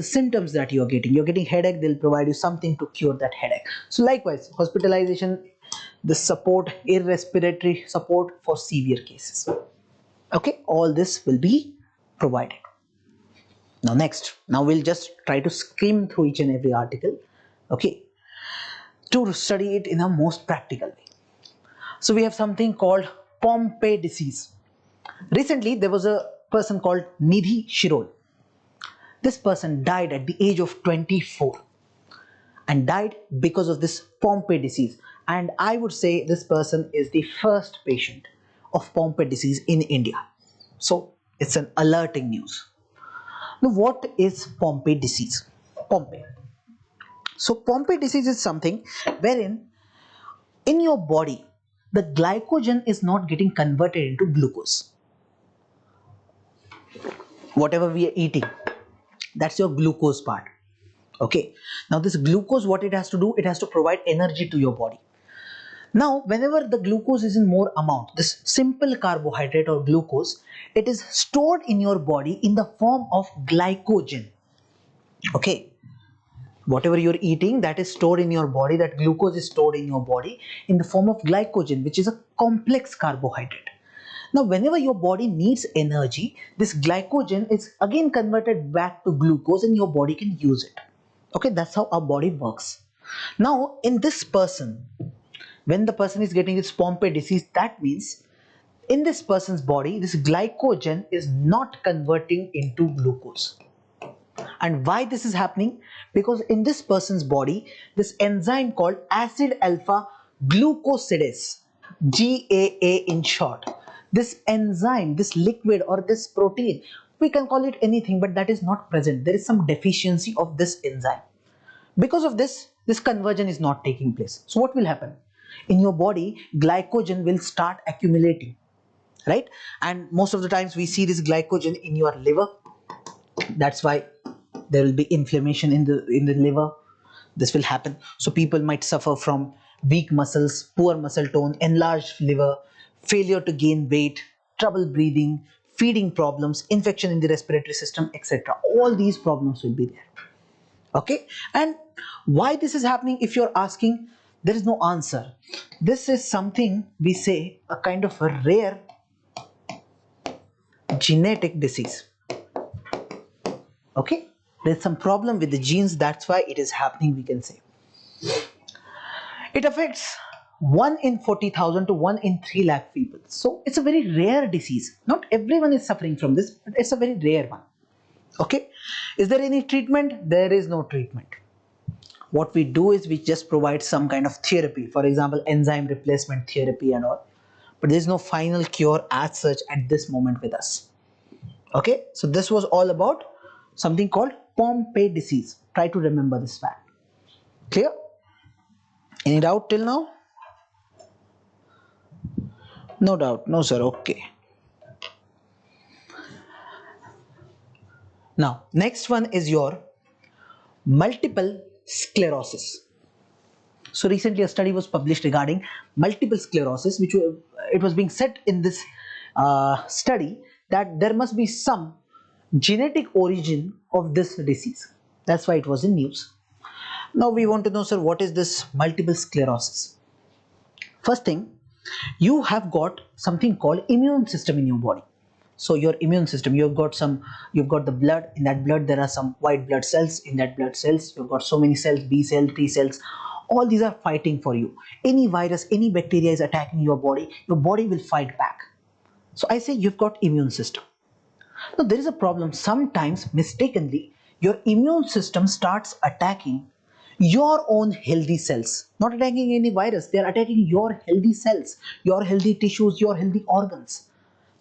symptoms that you're getting. You're getting headache, they'll provide you something to cure that headache. So likewise, hospitalization, the support, air respiratory support for severe cases. Okay, all this will be provided. Now next, now we'll just try to skim through each and every article, okay, to study it in a most practical way. So we have something called Pompe disease. Recently there was a person called Nidhi Shirol. This person died at the age of 24 and died because of this Pompe disease, and I would say this person is the first patient of Pompe disease in India. So it's an alerting news. Now what is Pompe disease? Pompe. So Pompe disease is something wherein in your body the glycogen is not getting converted into glucose. Whatever we are eating, that's your glucose part. Okay, now this glucose, what it has to do, it has to provide energy to your body. Now whenever the glucose is in more amount, this simple carbohydrate or glucose, it is stored in your body in the form of glycogen. Okay, whatever you're eating, that is stored in your body, that glucose is stored in your body in the form of glycogen, which is a complex carbohydrate. Now whenever your body needs energy, this glycogen is again converted back to glucose and your body can use it. Okay, that's how our body works. Now in this person, when the person is getting this Pompe disease, that means in this person's body this glycogen is not converting into glucose. And why this is happening? Because in this person's body this enzyme called acid alpha glucosidase GAA in short. This enzyme, this liquid or this protein, we can call it anything, but that is not present. There is some deficiency of this enzyme. Because of this, this conversion is not taking place. So what will happen? In your body, glycogen will start accumulating, right? And most of the times we see this glycogen in your liver. That's why there will be inflammation in the liver. This will happen. So people might suffer from weak muscles, poor muscle tone, enlarged liver, failure to gain weight, trouble breathing, feeding problems, infection in the respiratory system, etc. All these problems will be there. Okay, and why this is happening, if you're asking, there is no answer. This is something we say a kind of a rare genetic disease. Okay, there's some problem with the genes, that's why it is happening, we can say. It affects 1 in 40,000 to 1 in 3 lakh people. So it's a very rare disease. Not everyone is suffering from this, but it's a very rare one. Okay, is there any treatment? There is no treatment. What we do is we just provide some kind of therapy, for example enzyme replacement therapy and all, but there is no final cure as such at this moment with us. Okay, so this was all about something called Pompe disease. Try to remember this fact. Clear? Any doubt till now? No doubt, no sir. Okay, now next one is your multiple sclerosis. So recently a study was published regarding multiple sclerosis, which it was being said in this study that there must be some genetic origin of this disease. That's why it was in news. Now we want to know, sir, what is this multiple sclerosis? First thing, you have got something called immune system in your body. So your immune system, you've got the blood. In that blood there are some white blood cells. In that blood cells you've got so many cells, B cells, T cells. All these are fighting for you. Any virus, any bacteria is attacking your body will fight back. So I say you've got immune system. Now there is a problem. Sometimes mistakenly your immune system starts attacking your own healthy cells. Not attacking any virus, they are attacking your healthy cells, your healthy tissues, your healthy organs.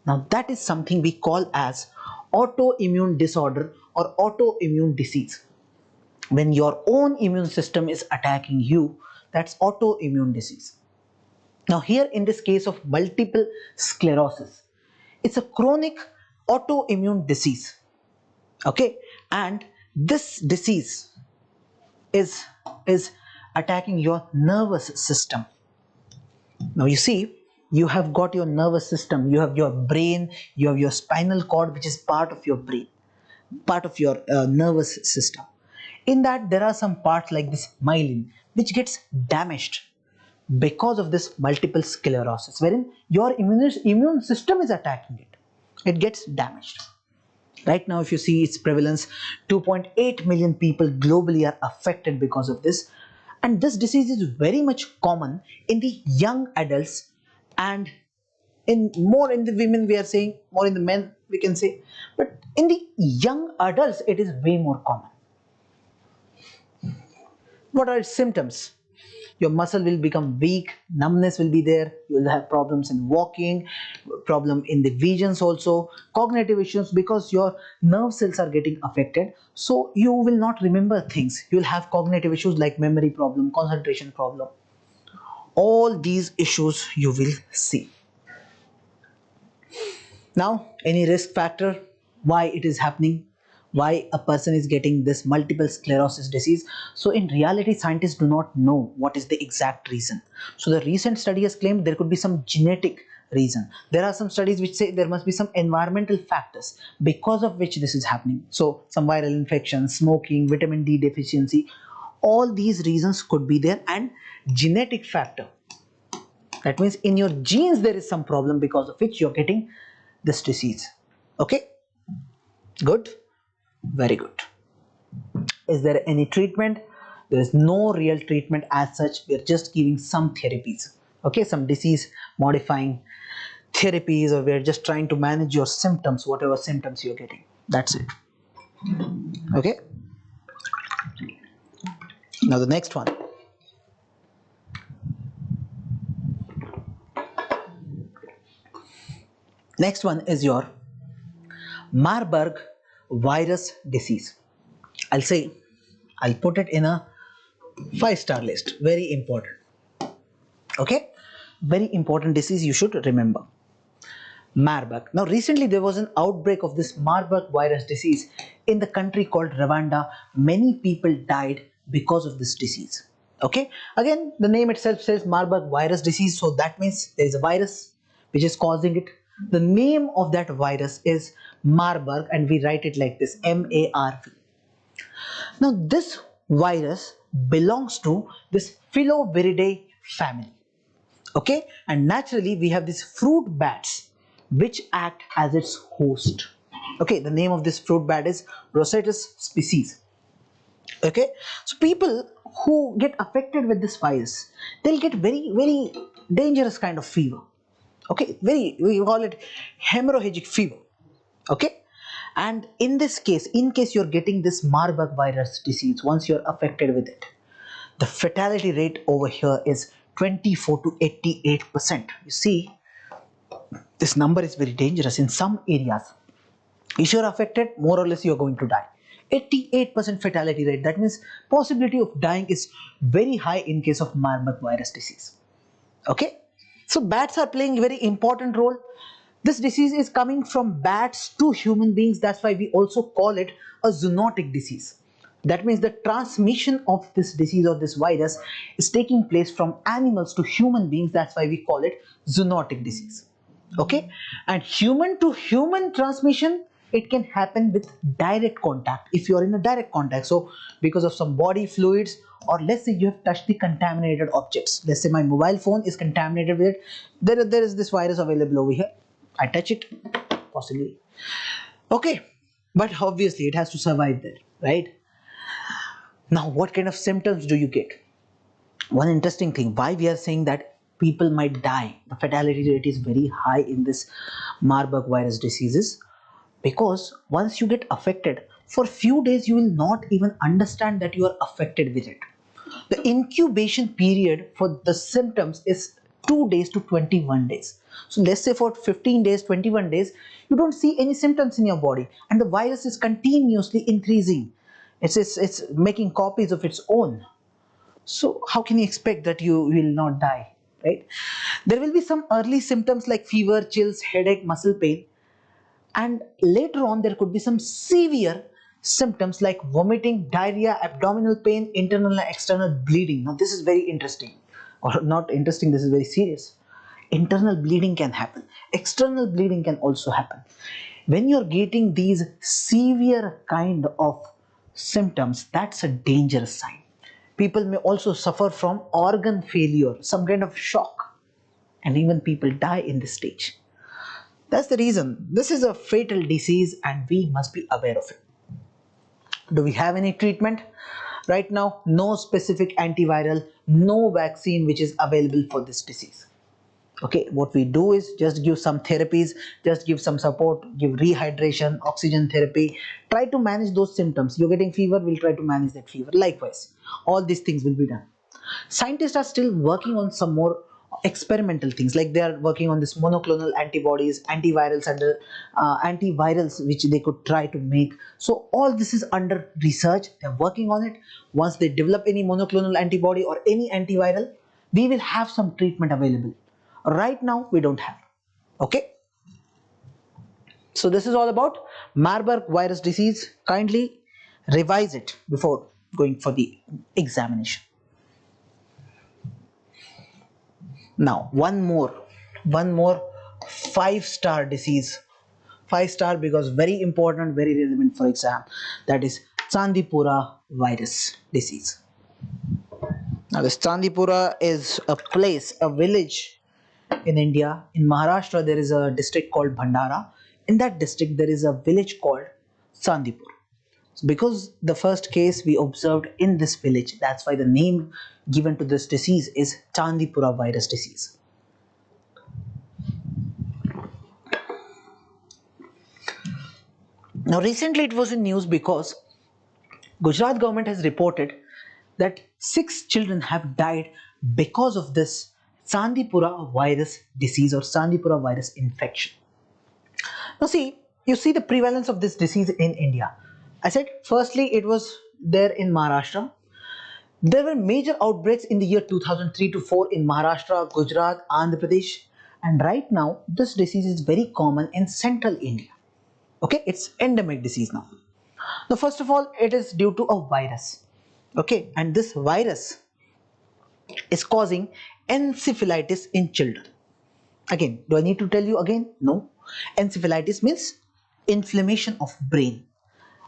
Now that is something we call as autoimmune disorder or autoimmune disease. When your own immune system is attacking you, that's autoimmune disease. Now here in this case of multiple sclerosis, it's a chronic autoimmune disease. Okay, and this disease is attacking your nervous system. Now you see, you have got your nervous system, you have your brain, you have your spinal cord, which is part of your brain, part of your nervous system. In that there are some parts like this myelin which gets damaged because of this multiple sclerosis, wherein your immune system is attacking it. It gets damaged. Right now if you see its prevalence, 2.8 million people globally are affected because of this, and this disease is very much common in the young adults and more in the women, we are saying, more in the men we can say, but in the young adults it is way more common. What are its symptoms? Your muscle will become weak, numbness will be there, you will have problems in walking, problem in the visions also, cognitive issues because your nerve cells are getting affected, so you will not remember things. You will have cognitive issues like memory problem, concentration problem. All these issues you will see. Now, any risk factor, why it is happening, why a person is getting this multiple sclerosis disease? So in reality, scientists do not know what is the exact reason. So the recent study has claimed there could be some genetic reason. There are some studies which say there must be some environmental factors because of which this is happening. So some viral infections, smoking, vitamin D deficiency, all these reasons could be there, and genetic factor. That means in your genes there is some problem because of which you're getting this disease. Okay, good, very good. Is there any treatment? There is no real treatment as such. We are just giving some therapies. Okay, some disease modifying therapies, or we are just trying to manage your symptoms, whatever symptoms you're getting. That's it. Okay, now the next one. Next one is your Marburg virus disease. I'll say, I'll put it in a 5-star list. Very important. Okay? Very important disease you should remember. Marburg. Now, recently there was an outbreak of this Marburg virus disease in the country called Rwanda. Many people died because of this disease. Okay? Again, the name itself says Marburg virus disease, so that means there is a virus which is causing it. The name of that virus is Marburg, and we write it like this, MARV. Now, this virus belongs to this Filoviridae family. Okay, and naturally we have these fruit bats which act as its host. Okay, the name of this fruit bat is Rosetus species. Okay, so people who get affected with this virus, they'll get very dangerous kind of fever. Okay, we call it hemorrhagic fever. Okay, and in this case, in case you're getting this Marburg virus disease, once you're affected with it, the fatality rate over here is 24 to 88%. You see, this number is very dangerous in some areas. If you're affected, more or less you're going to die. 88% fatality rate, that means possibility of dying is very high in case of Marburg virus disease. Okay, so bats are playing a very important role. This disease is coming from bats to human beings. That's why we also call it a zoonotic disease. That means the transmission of this disease or this virus is taking place from animals to human beings. That's why we call it zoonotic disease. Okay, and human to human transmission, it can happen with direct contact. If you are in a direct contact, so because of some body fluids, or let's say you have touched the contaminated objects, let's say my mobile phone is contaminated with it, there is this virus available over here, I touch it, possibly, okay, but obviously it has to survive there, right? Now, what kind of symptoms do you get? One interesting thing, why we are saying that people might die, the fatality rate is very high in this Marburg virus diseases, because once you get affected, for few days you will not even understand that you are affected with it. The incubation period for the symptoms is 2 days to 21 days. So let's say for 15 days, 21 days, you don't see any symptoms in your body, and the virus is continuously increasing. It's making copies of its own. So how can you expect that you will not die, right? There will be some early symptoms like fever, chills, headache, muscle pain, and later on there could be some severe symptoms like vomiting, diarrhea, abdominal pain, internal and external bleeding. Now this is very interesting, or not interesting, this is very serious. Internal bleeding can happen, external bleeding can also happen. When you're getting these severe kind of symptoms, that's a dangerous sign. People may also suffer from organ failure, some kind of shock, and even people die in this stage. That's the reason this is a fatal disease and we must be aware of it. Do we have any treatment? Right now, no specific antiviral, no vaccine which is available for this disease. Okay, what we do is just give some therapies, just give some support, give rehydration, oxygen therapy, try to manage those symptoms. You're getting fever, we'll try to manage that fever. Likewise, all these things will be done. Scientists are still working on some more experimental things, like they are working on this monoclonal antibodies, antivirals, and antivirals which they could try to make. So all this is under research, they're working on it. Once they develop any monoclonal antibody or any antiviral, we will have some treatment available. Right now we don't have. Okay, so this is all about Marburg virus disease. Kindly revise it before going for the examination. Now one more 5-star disease. 5-star because very important, very relevant for exam, that is Chandipura virus disease. Now this Chandipura is a place, a village in India. In Maharashtra there is a district called Bhandara. In that district there is a village called Chandipur. So because the first case we observed in this village, that's why the name given to this disease is Chandipura virus disease. Now recently it was in news because Gujarat government has reported that 6 children have died because of this Chandipura virus disease or Chandipura virus infection. Now see, you see the prevalence of this disease in India. I said firstly it was there in Maharashtra. There were major outbreaks in the year 2003 to 4 in Maharashtra, Gujarat, Andhra Pradesh, and right now this disease is very common in central India. Okay, it's endemic disease now. Now first of all, it is due to a virus. Okay, and this virus is causing encephalitis in children. Again, do I need to tell you again? No. Encephalitis means inflammation of brain,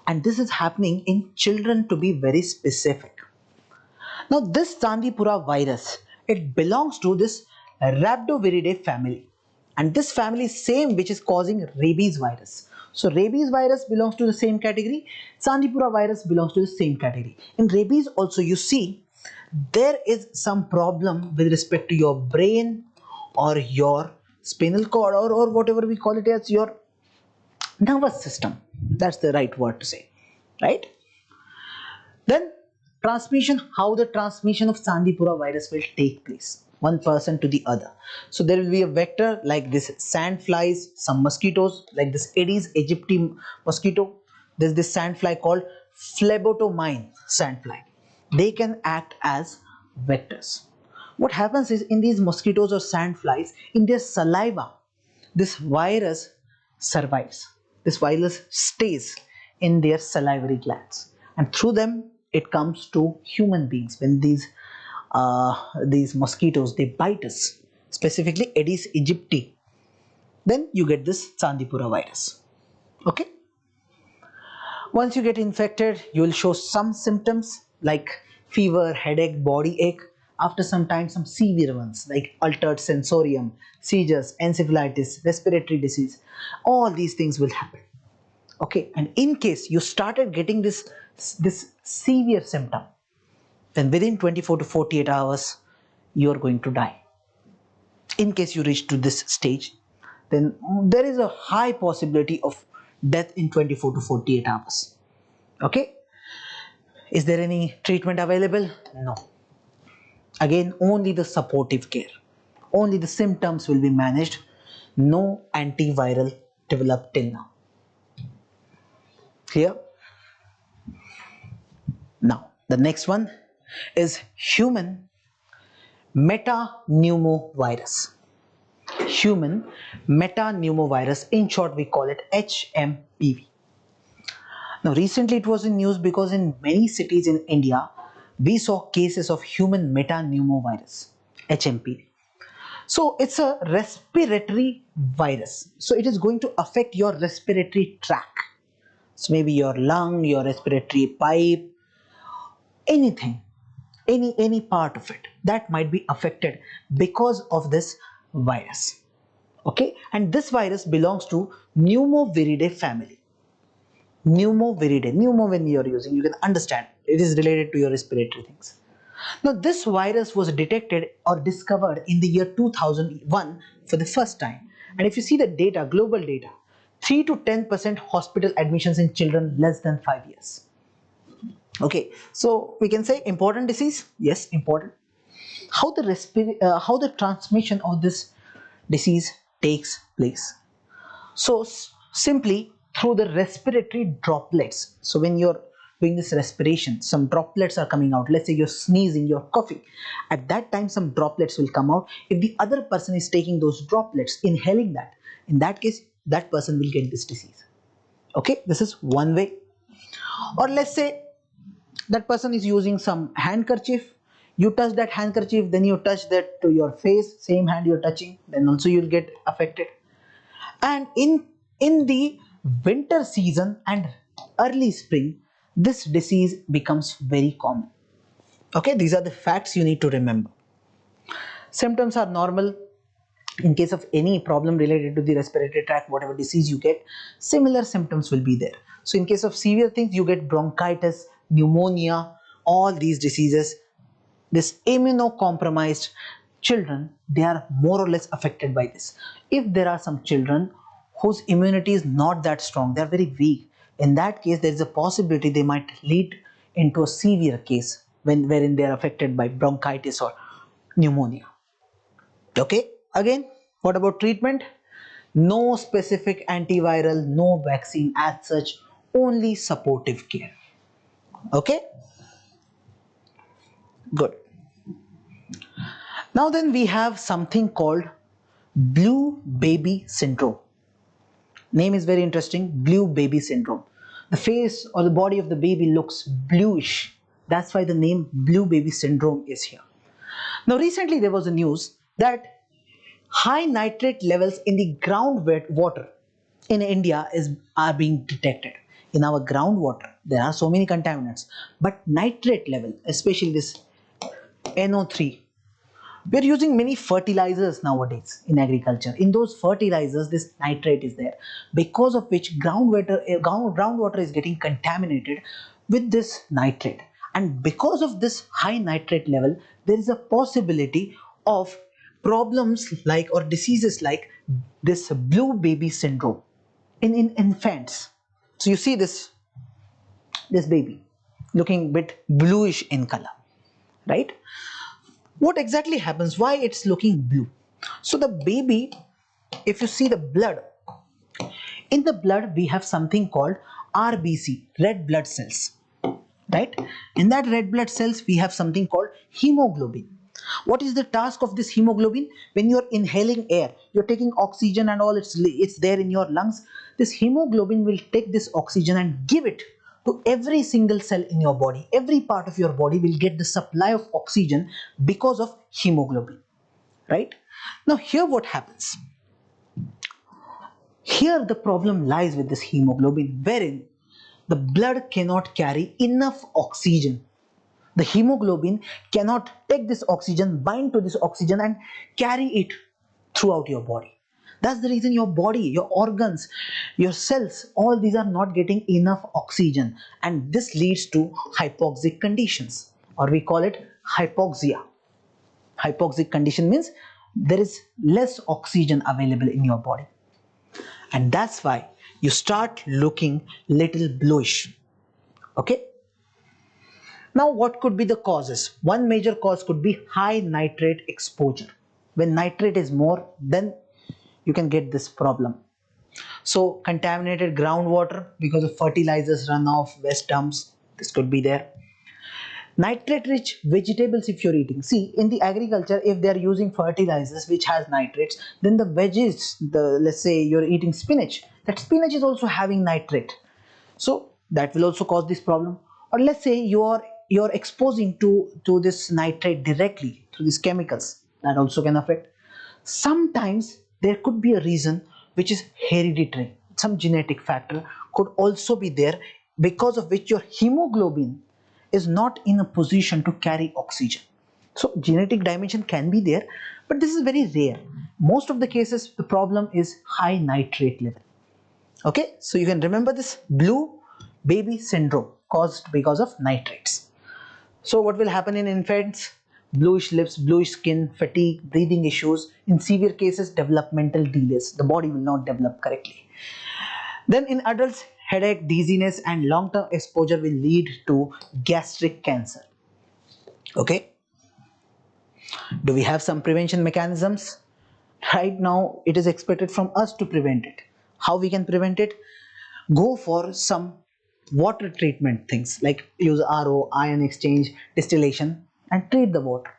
and this is happening in children, to be very specific. Now this Chandipura virus, it belongs to this Rhabdoviridae family, and this family is same which is causing rabies virus. So rabies virus belongs to the same category, Chandipura virus belongs to the same category. In rabies also you see there is some problem with respect to your brain or your spinal cord, or whatever we call it as your nervous system. That's the right word to say, right? Then transmission, how the transmission of Chandipura virus will take place, one person to the other. So there will be a vector like this sand flies, some mosquitoes like this Aedes aegypti mosquito. There's this sand fly called phlebotomine sand fly. They can act as vectors. What happens is in these mosquitoes or sand flies, in their saliva, this virus survives. This virus stays in their salivary glands, and through them it comes to human beings. When these mosquitoes they bite us, specifically Aedes aegypti, then you get this Chandipura virus. Okay. Once you get infected, you will show some symptoms like fever, headache, body ache. After some time, some severe ones like altered sensorium, seizures, encephalitis, respiratory disease. All these things will happen. Okay, and in case you started getting this severe symptom, then within 24 to 48 hours, you are going to die. In case you reach to this stage, then there is a high possibility of death in 24 to 48 hours. Okay, is there any treatment available? No. Again, only the supportive care, only the symptoms will be managed. No antiviral developed till now. Clear? Now the next one is human metapneumovirus. Human metapneumovirus, in short we call it HMPV. Now recently it was in news because in many cities in India we saw cases of human metapneumovirus, HMPV. So it's a respiratory virus, so it is going to affect your respiratory tract. So maybe your lung, your respiratory pipe, anything, any part of it that might be affected because of this virus. Okay, and this virus belongs to Pneumoviridae family. Pneumoviridae, pneumo when you are using, you can understand it is related to your respiratory things. Now this virus was detected or discovered in the year 2001 for the first time, and if you see the data, global data, 3 to 10% hospital admissions in children less than 5 years. Okay, so we can say important disease, yes, important. How the transmission of this disease takes place? So simply through the respiratory droplets. So when you're doing this respiration, some droplets are coming out. Let's say you're sneezing, you're coughing. At that time, some droplets will come out. If the other person is taking those droplets, inhaling that, in that case, that person will get this disease. Okay, this is one way. Or let's say that person is using some handkerchief. You touch that handkerchief, then you touch that to your face, same hand you're touching, then also you'll get affected. And in the winter season and early spring, this disease becomes very common. Okay, these are the facts you need to remember. Symptoms are normal. In case of any problem related to the respiratory tract, whatever disease you get, similar symptoms will be there. So in case of severe things, you get bronchitis, pneumonia, all these diseases. This immunocompromised children, they are more or less affected by this. If there are some children whose immunity is not that strong, they are very weak, in that case there is a possibility they might lead into a severe case wherein they are affected by bronchitis or pneumonia. Okay, again, what about treatment? No specific antiviral, no vaccine as such, only supportive care. Okay, good. Now then we have something called blue baby syndrome. Name is very interesting, blue baby syndrome. The face or the body of the baby looks bluish. That's why the name blue baby syndrome is here. Now recently there was a news that high nitrate levels in the groundwater in India are being detected. In our groundwater, there are so many contaminants, but nitrate level, especially this NO3, we're using many fertilizers nowadays in agriculture. In those fertilizers, this nitrate is there, because of which groundwater is getting contaminated with this nitrate. And because of this high nitrate level, there is a possibility of problems like or diseases like this blue baby syndrome in infants. So you see this baby looking a bit bluish in color, right? What exactly happens, why it's looking blue? So the baby, if you see the blood, in the blood we have something called RBC, red blood cells, right? In that red blood cells we have something called hemoglobin. What is the task of this hemoglobin? When you're inhaling air, you're taking oxygen and all, it's there in your lungs. This hemoglobin will take this oxygen and give it to every single cell in your body. Every part of your body will get the supply of oxygen because of hemoglobin, right? Now here what happens, here the problem lies with this hemoglobin, wherein the blood cannot carry enough oxygen. The hemoglobin cannot take this oxygen, bind to this oxygen and carry it throughout your body. That's the reason your body, your organs, your cells, all these are not getting enough oxygen, and this leads to hypoxic conditions, or we call it hypoxia. Hypoxic condition means there is less oxygen available in your body, and that's why you start looking little bluish. Okay. Now, what could be the causes? One major cause could be high nitrate exposure. When nitrate is more, then you can get this problem. So, contaminated groundwater because of fertilizers runoff, waste dumps, this could be there. Nitrate rich vegetables if you're eating. See, in the agriculture, if they're using fertilizers which has nitrates, then the veggies, let's say you're eating spinach, that spinach is also having nitrate. So that will also cause this problem. Or let's say you're exposing to this nitrate directly through these chemicals, that also can affect. Sometimes there could be a reason which is hereditary, some genetic factor could also be there, because of which your hemoglobin is not in a position to carry oxygen. So genetic dimension can be there, but this is very rare. Most of the cases the problem is high nitrate level. Okay, so you can remember this blue baby syndrome caused because of nitrates. So what will happen in infants? Bluish lips, bluish skin, fatigue, breathing issues. In severe cases, developmental delays. The body will not develop correctly. Then in adults, headache, dizziness and long-term exposure will lead to gastric cancer. Okay. Do we have some prevention mechanisms? Right now, it is expected from us to prevent it. How we can prevent it? Go for some water treatment things like use RO, ion exchange, distillation and treat the water.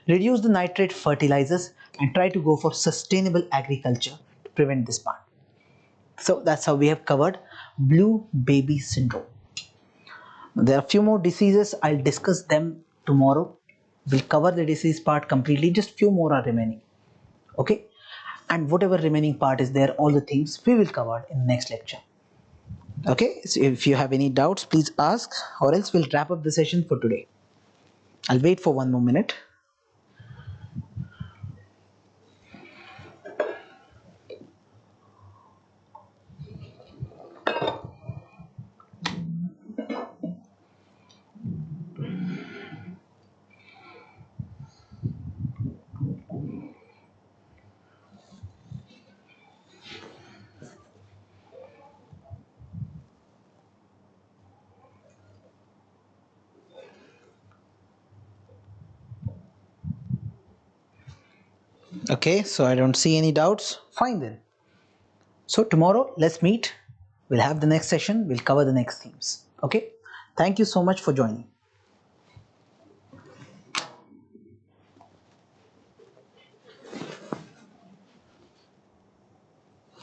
Reduce the nitrate fertilizers and try to go for sustainable agriculture to prevent this part. So that's how we have covered blue baby syndrome. There are a few more diseases, I'll discuss them tomorrow. We'll cover the disease part completely, just few more are remaining. Okay, and whatever remaining part is there, all the things we will cover in next lecture. Okay, so if you have any doubts, please ask, or else we'll wrap up the session for today. I'll wait for one more minute. Okay, so I don't see any doubts. Fine then. So tomorrow, let's meet. We'll have the next session. We'll cover the next themes. Okay. Thank you so much for joining.